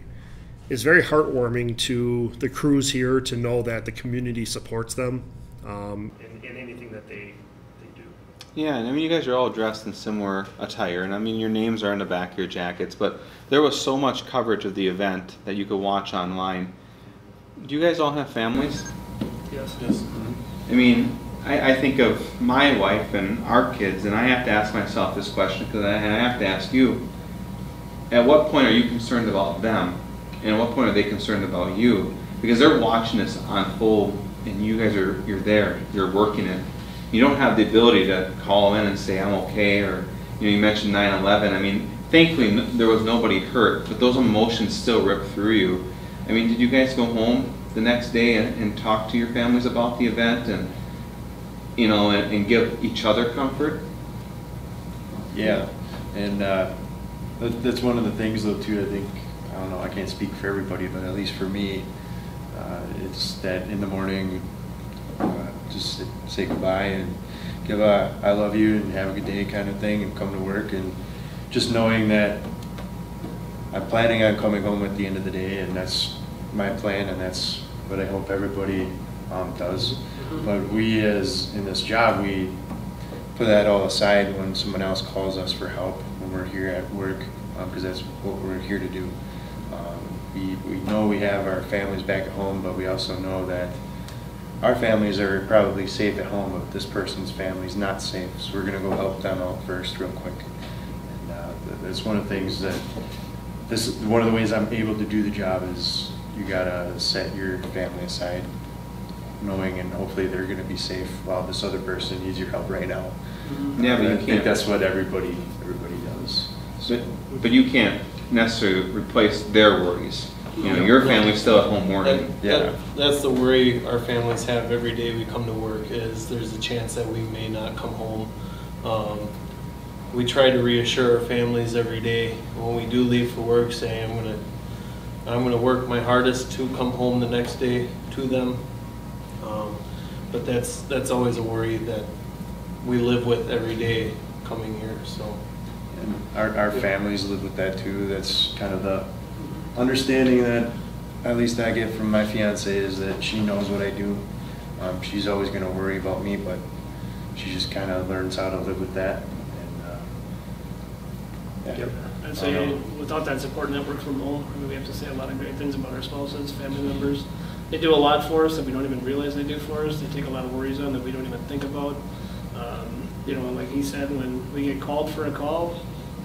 heartwarming to the crews here to know that the community supports them in anything that they do. Yeah, and you guys are all dressed in similar attire, and your names are on the back of your jackets, but there was so much coverage of the event that you could watch online. Do you guys all have families? Yes. I think of my wife and our kids, and I have to ask myself this question, because I have to ask you, at what point are you concerned about them? And at what point are they concerned about you? Because they're watching this unfold, and you guys you're there, you're working it. You don't have the ability to call in and say, I'm okay, or you mentioned 9/11. Thankfully there was nobody hurt, but those emotions still rip through you. Did you guys go home the next day and talk to your families about the event and and give each other comfort? Yeah, and that's one of the things though too. I think, I don't know, I can't speak for everybody, but at least for me, it's that in the morning, just say goodbye and give a I love you and have a good day kind of thing, and come to work, and just knowing that I'm planning on coming home at the end of the day, and that's my plan, and that's what I hope everybody does. But we, as in this job, we put that all aside when someone else calls us for help when we're here at work, because that's what we're here to do. We know we have our families back at home, but we also know that our families are probably safe at home, but this person's family is not safe. So we're going to go help them out first real quick. And that's one of the things that, one of the ways I'm able to do the job is you got to set your family aside, knowing and hopefully they're going to be safe while this other person needs your help right now. Yeah, but I think that's what everybody does. But you can't necessarily replace their worries. Your family's still at home worrying. That's the worry our families have every day we come to work, is there's a chance that we may not come home. We try to reassure our families every day when we do leave for work, saying I'm gonna work my hardest to come home the next day to them. But that's always a worry that we live with every day coming here. So, and our families live with that too. That's kind of the understanding that at least I get from my fiance, is that she knows what I do. She's always going to worry about me, but she just kind of learns how to live with that. And Yep. I'd say without that support network from home, we have to say a lot of great things about our spouses, family members. they do a lot for us that we don't even realize they do for us. They take a lot of worries on that we don't even think about. You know, like he said, when we get called for a call,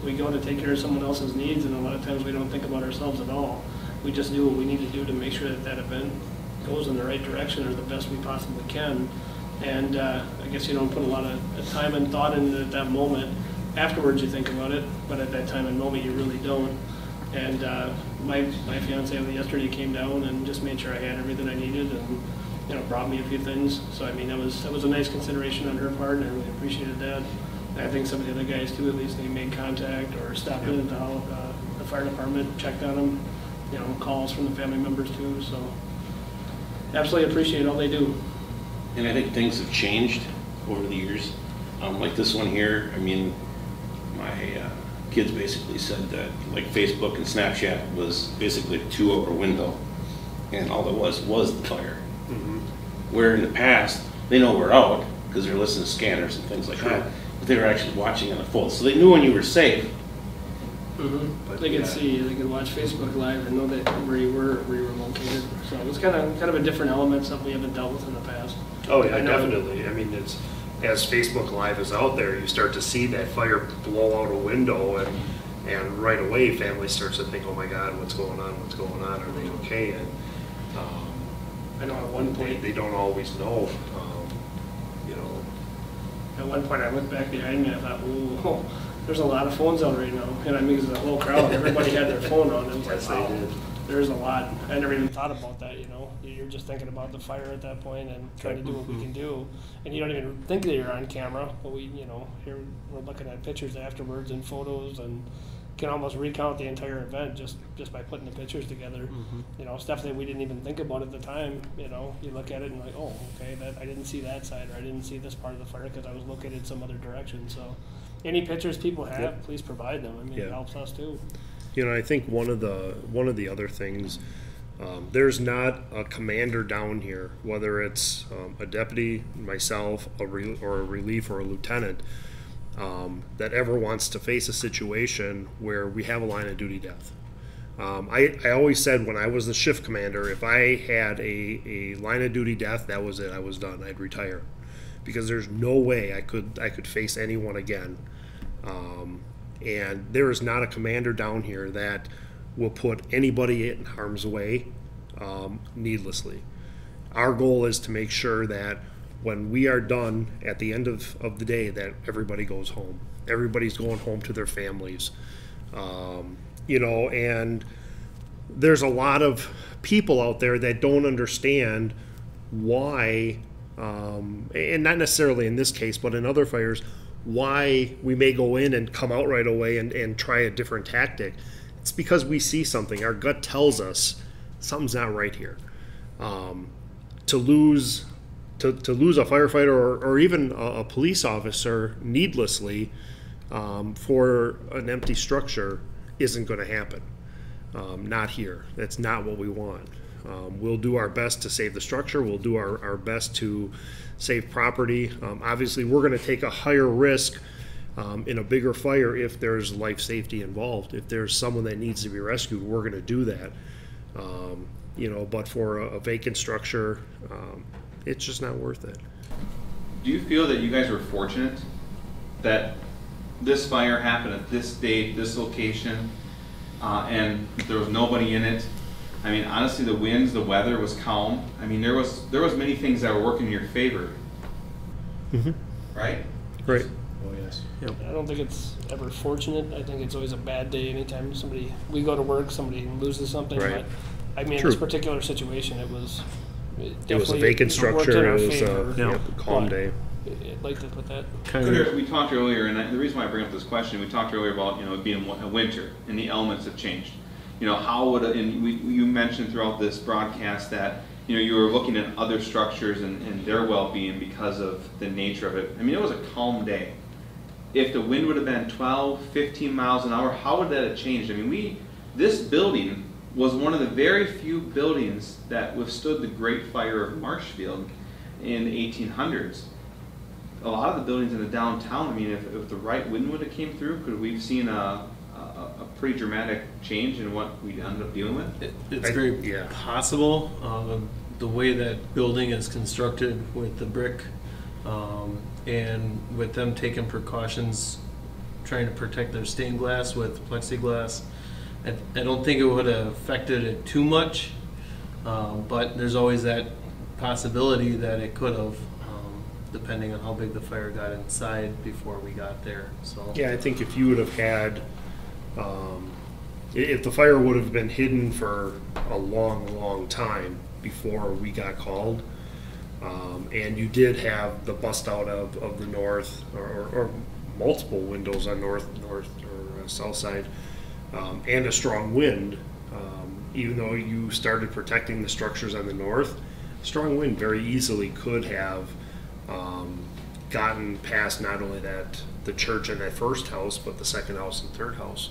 we go to take care of someone else's needs, and a lot of times we don't think about ourselves at all. We just do what we need to do to make sure that that event goes in the right direction or the best we possibly can. And I guess you don't put a lot of time and thought into it at that moment. Afterwards you think about it, but at that time and moment you really don't. And my fiance yesterday came down and just made sure I had everything I needed, and you know, brought me a few things. So I mean, that was a nice consideration on her part, and I really appreciated that. And I think some of the other guys too, at least they made contact or stopped in to the fire department, checked on them, you know, calls from the family members too. So absolutely appreciate all they do. And I think things have changed over the years. Like this one here, I mean, my kids basically said that like Facebook and Snapchat was basically a 2-hour window, and all there was the fire. Mm-hmm. Where in the past, they know we're out because they're listening to scanners and things like that, but they were actually watching it unfold. So they knew when you were safe. Mm-hmm. But they could see, they could watch Facebook Live and know that where you were located. So it was kind of a different element, something we haven't dealt with in the past. Oh yeah, definitely. I mean, it's as Facebook Live is out there, you start to see that fire blow out a window, and right away, family starts to think, "Oh my God, what's going on? What's going on? Are they okay?" And I know at one point they don't always know. You know, at one point I looked back behind me and I thought, "Whoa, there's a lot of phones out right now." And I mean, because the whole crowd, everybody had their phone on, and it's yes, like, wow, they did. there's a lot. I never even thought about that. You know, you're just thinking about the fire at that point and trying to do what we can do, and you don't even think that you're on camera. But we, you know, here we're looking at pictures afterwards and photos, and can almost recount the entire event just by putting the pictures together. Mm-hmm. You know, stuff that we didn't even think about at the time. You know, you look at it and like, oh, okay, that I didn't see that side, or I didn't see this part of the fire because I was located some other direction. So, any pictures people have, please provide them. I mean, it helps us too. You know, I think one of the other things, there's not a commander down here, whether it's a deputy, myself, or a relief or a lieutenant, that ever wants to face a situation where we have a line of duty death. I always said when I was the shift commander, if I had a line of duty death, that was it. I was done. I'd retire, because there's no way I could face anyone again. And there is not a commander down here that will put anybody in harm's way needlessly. Our goal is to make sure that when we are done at the end of the day, that everybody goes home. Everybody's going home to their families. You know, and there's a lot of people out there that don't understand why, and not necessarily in this case, but in other fires, why we may go in and come out right away and try a different tactic. It's because we see something. Our gut tells us something's not right here. To lose a firefighter or even a police officer needlessly for an empty structure isn't going to happen. Not here. That's not what we want. We'll do our best to save the structure. We'll do our best to save property. Obviously, we're going to take a higher risk in a bigger fire if there's life safety involved. If there's someone that needs to be rescued, we're going to do that. You know, but for a vacant structure, it's just not worth it. Do you feel that you guys were fortunate that this fire happened at this date, this location, and there was nobody in it? I mean, honestly, the winds, the weather was calm. I mean, there was many things that were working in your favor. Mm-hmm. Right? Right. Oh, yes. Yep. I don't think it's ever fortunate. I think it's always a bad day anytime we go to work, somebody loses something. Right. But I mean, in this particular situation, it was a vacant structure. It was a calm day. I'd like to put that. We talked earlier, and the reason why I bring up this question, we talked earlier about it being a winter and the elements have changed. You know, how would you mentioned throughout this broadcast that you were looking at other structures and their well-being because of the nature of it. I mean, it was a calm day. If the wind would have been 12, 15 miles an hour, how would that have changed? I mean, this building was one of the very few buildings that withstood the Great Fire of Marshfield in the 1800s. A lot of the buildings in the downtown, I mean, if the right wind would have came through, could we have seen a pretty dramatic change in what we ended up dealing with? It's very possible. the way that building is constructed with the brick, and with them taking precautions, trying to protect their stained glass with plexiglass, I don't think it would have affected it too much, but there's always that possibility that it could have, depending on how big the fire got inside before we got there. So Yeah, I think if you would have had, if the fire would have been hidden for a long, long time before we got called, and you did have the bust out of the north, or multiple windows on north or south side, and a strong wind, even though you started protecting the structures on the north, strong wind very easily could have gotten past not only the church and that first house, but the second house and third house.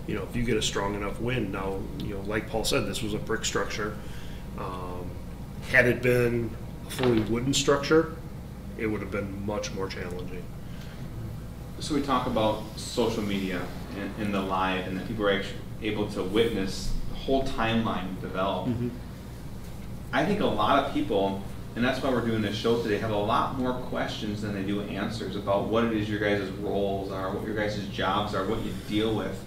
You know, if you get a strong enough wind, now, you know, like Paul said, this was a brick structure. Had it been a fully wooden structure, it would have been much more challenging. So we talk about social media and the live, and that people are actually able to witness the whole timeline develop. I think a lot of people, and that's why we're doing this show today, have a lot more questions than they do answers about what it is your guys' roles are, what your guys' jobs are, what you deal with.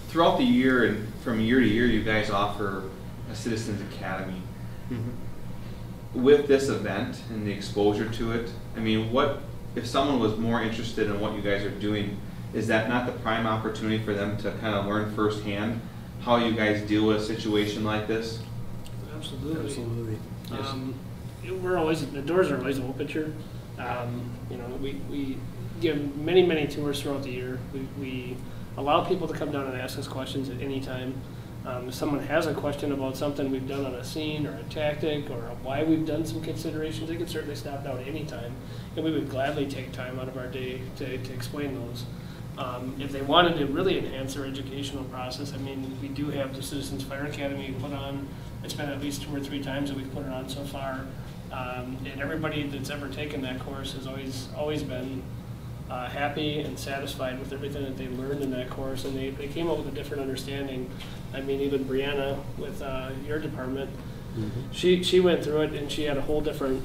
Throughout the year and from year to year, you guys offer a Citizens Academy. With this event and the exposure to it, I mean, what if someone was more interested in what you guys are doing, is that not the prime opportunity for them to kind of learn firsthand how you guys deal with a situation like this? Absolutely. We're always, the doors are always open here. You know, we give many tours throughout the year. We allow people to come down and ask us questions at any time. If someone has a question about something we've done on a scene or a tactic or why we've done some considerations, they can certainly stop down at any time, and we would gladly take time out of our day to explain those. If they wanted to really enhance their educational process, I mean, we do have the Citizens Fire Academy put on. It's been at least 2 or 3 times that we've put it on so far, and everybody that's ever taken that course has always been happy and satisfied with everything that they learned in that course, and they came up with a different understanding. I mean, even Brianna with your department, she went through it and she had a whole different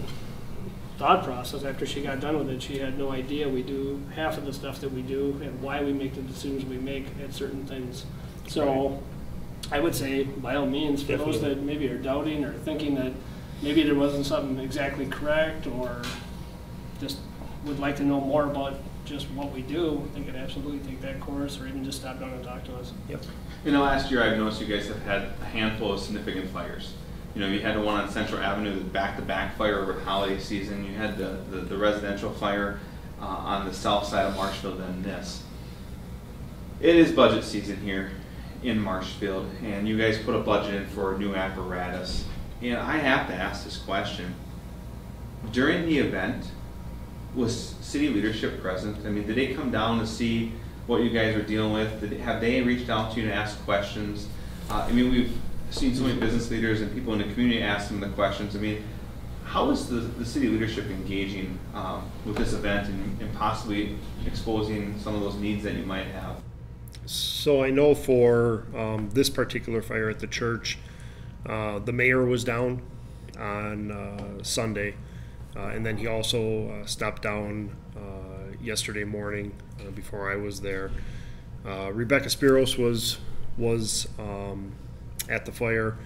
thought process after she got done with it. She had no idea we do half of the stuff that we do and why we make the decisions we make at certain things. So I would say, by all means, for those that maybe are doubting or thinking that maybe there wasn't something exactly correct or just would like to know more about just what we do, they could absolutely take that course or even just stop down and talk to us. In the last year, I've noticed you guys have had a handful of significant fires. You know, you had the one on Central Avenue, the back-to-back fire over holiday season. You had the residential fire on the south side of Marshfield, and this. It is budget season here in Marshfield, and you guys put a budget in for a new apparatus. And I have to ask this question. During the event, was city leadership present? I mean, did they come down to see what you guys are dealing with? Have they reached out to you to ask questions? I mean, we've seen so many business leaders and people in the community ask them the questions. I mean, how is the city leadership engaging with this event and possibly exposing some of those needs that you might have? So I know for this particular fire at the church, the mayor was down on Sunday, and then he also stopped down yesterday morning before I was there. Rebecca Spiros was at the fire,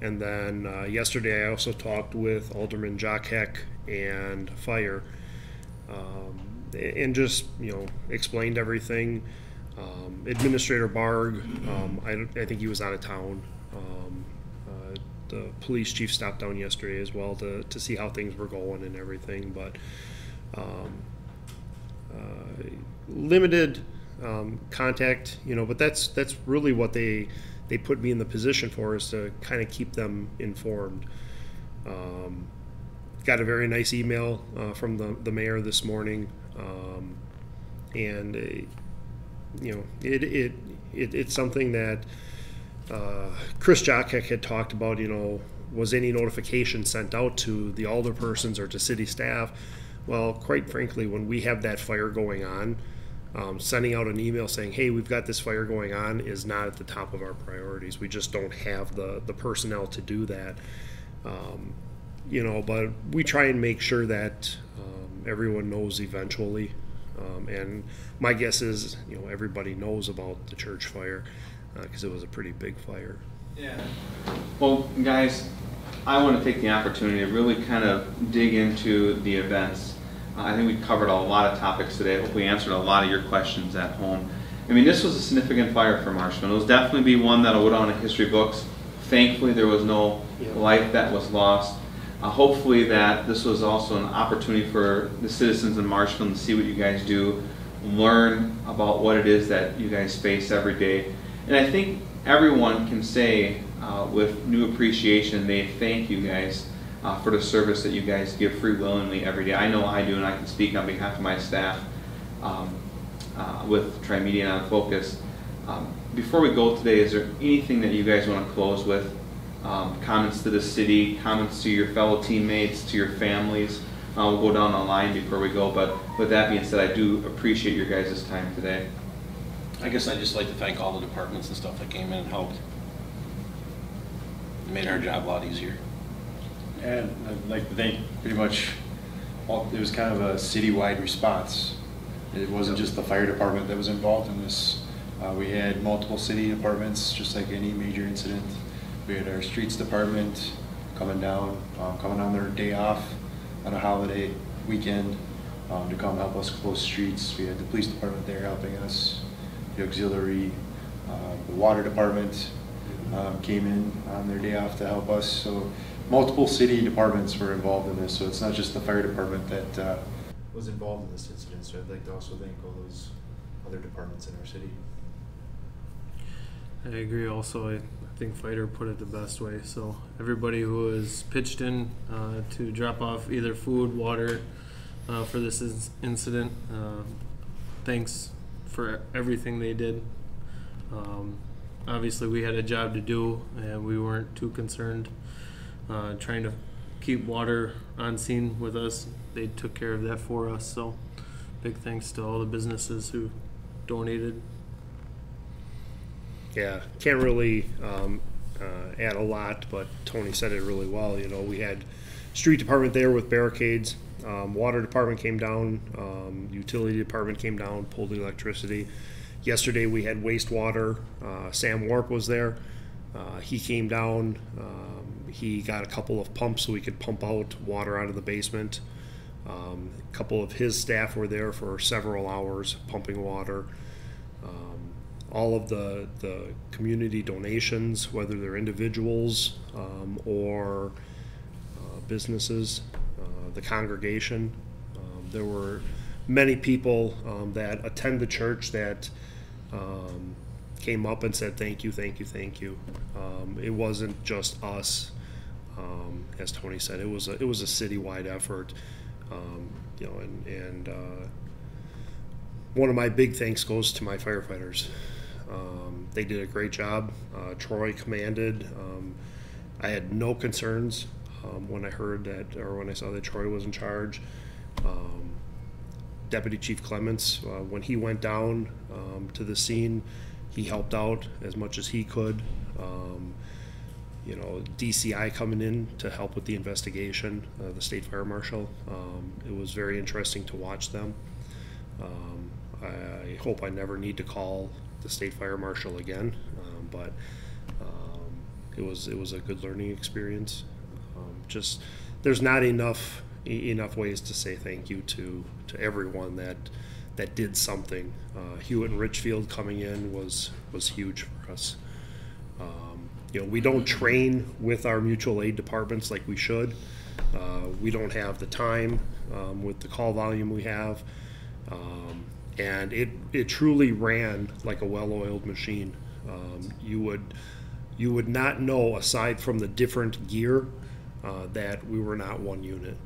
and then yesterday I also talked with Alderman Jock Heck and fire, and just, you know, explained everything. Administrator Barg, I think he was out of town. The police chief stopped down yesterday as well to see how things were going and everything, but limited contact, you know, but that's really what they put me in the position for, is to kind of keep them informed. Got a very nice email from the mayor this morning, and you know, it's something that Chris Jockheck had talked about. You know, was any notification sent out to the alderpersons or to city staff? Well, quite frankly, when we have that fire going on, sending out an email saying, hey, we've got this fire going on, is not at the top of our priorities. We just don't have the personnel to do that. You know, but we try and make sure that everyone knows eventually. And my guess is, you know, everybody knows about the church fire because it was a pretty big fire. Yeah. Well, guys, I want to take the opportunity to really kind of dig into the events. I think we covered a lot of topics today. I hope we answered a lot of your questions at home. I mean, this was a significant fire for Marshfield. It was definitely be one that'll go down in history books. Thankfully, there was no life that was lost. Hopefully that this was also an opportunity for the citizens in Marshfield to see what you guys do, learn about what it is that you guys face every day. And I think everyone can say with new appreciation, they thank you guys for the service that you guys give free willingly every day. I know I do, and I can speak on behalf of my staff with Trimedia and On Focus. Before we go today, is there anything that you guys want to close with? Comments to the city, comments to your fellow teammates, to your families. We'll go down the line before we go, but with that being said, I do appreciate your guys' time today. I guess I'd just like to thank all the departments and stuff that came in and helped. It made our job a lot easier. And I'd like to thank pretty much it was kind of a citywide response. It wasn't just the fire department that was involved in this. We had multiple city departments, just like any major incident. We had our streets department coming down on their day off on a holiday weekend to come help us close streets. We had the police department there helping us, the auxiliary, the water department came in on their day off to help us. So multiple city departments were involved in this. So it's not just the fire department that was involved in this incident. So I'd like to also thank all those other departments in our city. I agree also. I think Fighter put it the best way. So everybody who has pitched in to drop off either food, water for this incident, thanks for everything they did. Obviously we had a job to do and we weren't too concerned trying to keep water on scene with us. They took care of that for us. So big thanks to all the businesses who donated. Yeah, can't really add a lot, but Tony said it really well. You know, we had street department there with barricades, water department came down, utility department came down, pulled the electricity. Yesterday we had wastewater. Sam Warp was there. He came down. He got a couple of pumps so we could pump out water out of the basement. A couple of his staff were there for several hours pumping water. All of the community donations, whether they're individuals or businesses, the congregation. There were many people that attend the church that came up and said thank you, thank you, thank you. It wasn't just us, as Tony said. It was a citywide effort, you know, and one of my big thanks goes to my firefighters. They did a great job. Troy commanded. I had no concerns when I heard that, or when I saw that Troy was in charge. Deputy Chief Clements, when he went down to the scene, he helped out as much as he could. You know, DCI coming in to help with the investigation, the state fire marshal. It was very interesting to watch them. I hope I never need to call the state fire marshal again, but it was a good learning experience. Just there's not enough ways to say thank you to everyone that did something. Hewitt and Richfield coming in was huge for us. You know, we don't train with our mutual aid departments like we should. We don't have the time with the call volume we have. And it truly ran like a well-oiled machine. You would not know, aside from the different gear, that we were not one unit.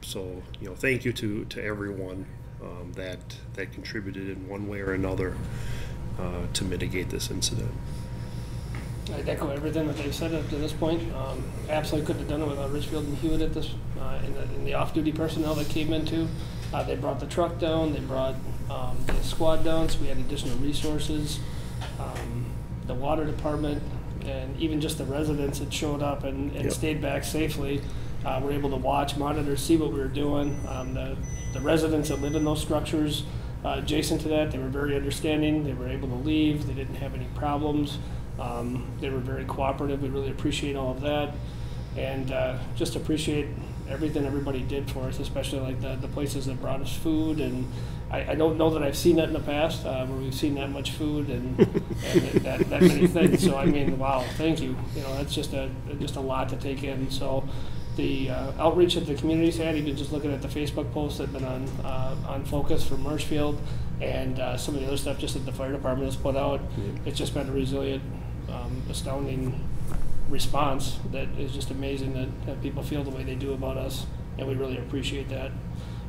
So, you know, thank you to everyone that contributed in one way or another to mitigate this incident. I'd echo everything that they've said up to this point. Absolutely couldn't have done it without Richfield and Hewitt at this, in the off-duty personnel that came in too. They brought the truck down, they brought the squad down, so we had additional resources. The water department, and even just the residents that showed up and Yep. stayed back safely were able to watch, monitor, see what we were doing. The residents that lived in those structures adjacent to that, they were very understanding. They were able to leave. They didn't have any problems. They were very cooperative. We really appreciate all of that, and just appreciate everything everybody did for us, especially like the places that brought us food. And I don't know that I've seen that in the past, where we've seen that much food and that many things. So I mean, wow, thank you. You know, that's just a lot to take in. So the outreach that the community's had, even just looking at the Facebook posts that have been on focus for Marshfield, and some of the other stuff just that the fire department has put out, it's just been a resilient, astounding response that is just amazing that people feel the way they do about us, and we really appreciate that.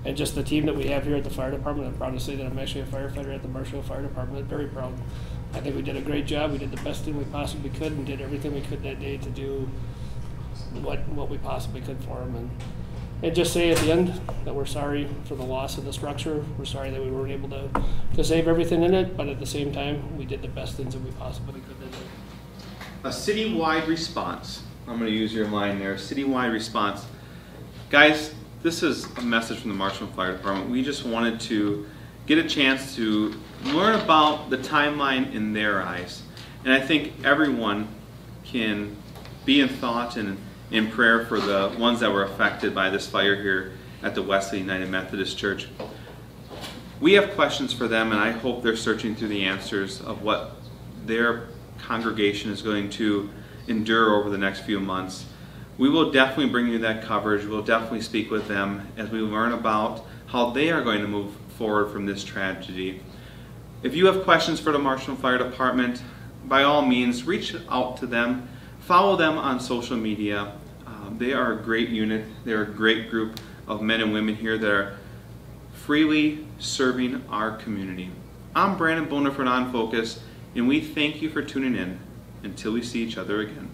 And just the team that we have here at the fire department, I'm proud to say that I'm actually a firefighter at the Marshfield Fire Department. Very proud. I think we did a great job. We did the best thing we possibly could and did everything we could that day to do what we possibly could for them. And just say at the end that we're sorry for the loss of the structure. We're sorry that we weren't able to save everything in it, but at the same time, we did the best things that we possibly could that day. A citywide response. I'm going to use your line there. Citywide response. Guys, this is a message from the Marshfield Fire Department. We just wanted to get a chance to learn about the timeline in their eyes. And I think everyone can be in thought and in prayer for the ones that were affected by this fire here at the Wesley United Methodist Church. We have questions for them, and I hope they're searching through the answers of what their congregation is going to endure over the next few months. We will definitely bring you that coverage. We'll definitely speak with them as we learn about how they are going to move forward from this tragedy. If you have questions for the Marshfield Fire Department, by all means, reach out to them. Follow them on social media. They are a great unit. They're a great group of men and women here that are freely serving our community. I'm Brandon Boner for On Focus, and we thank you for tuning in. Until we see each other again.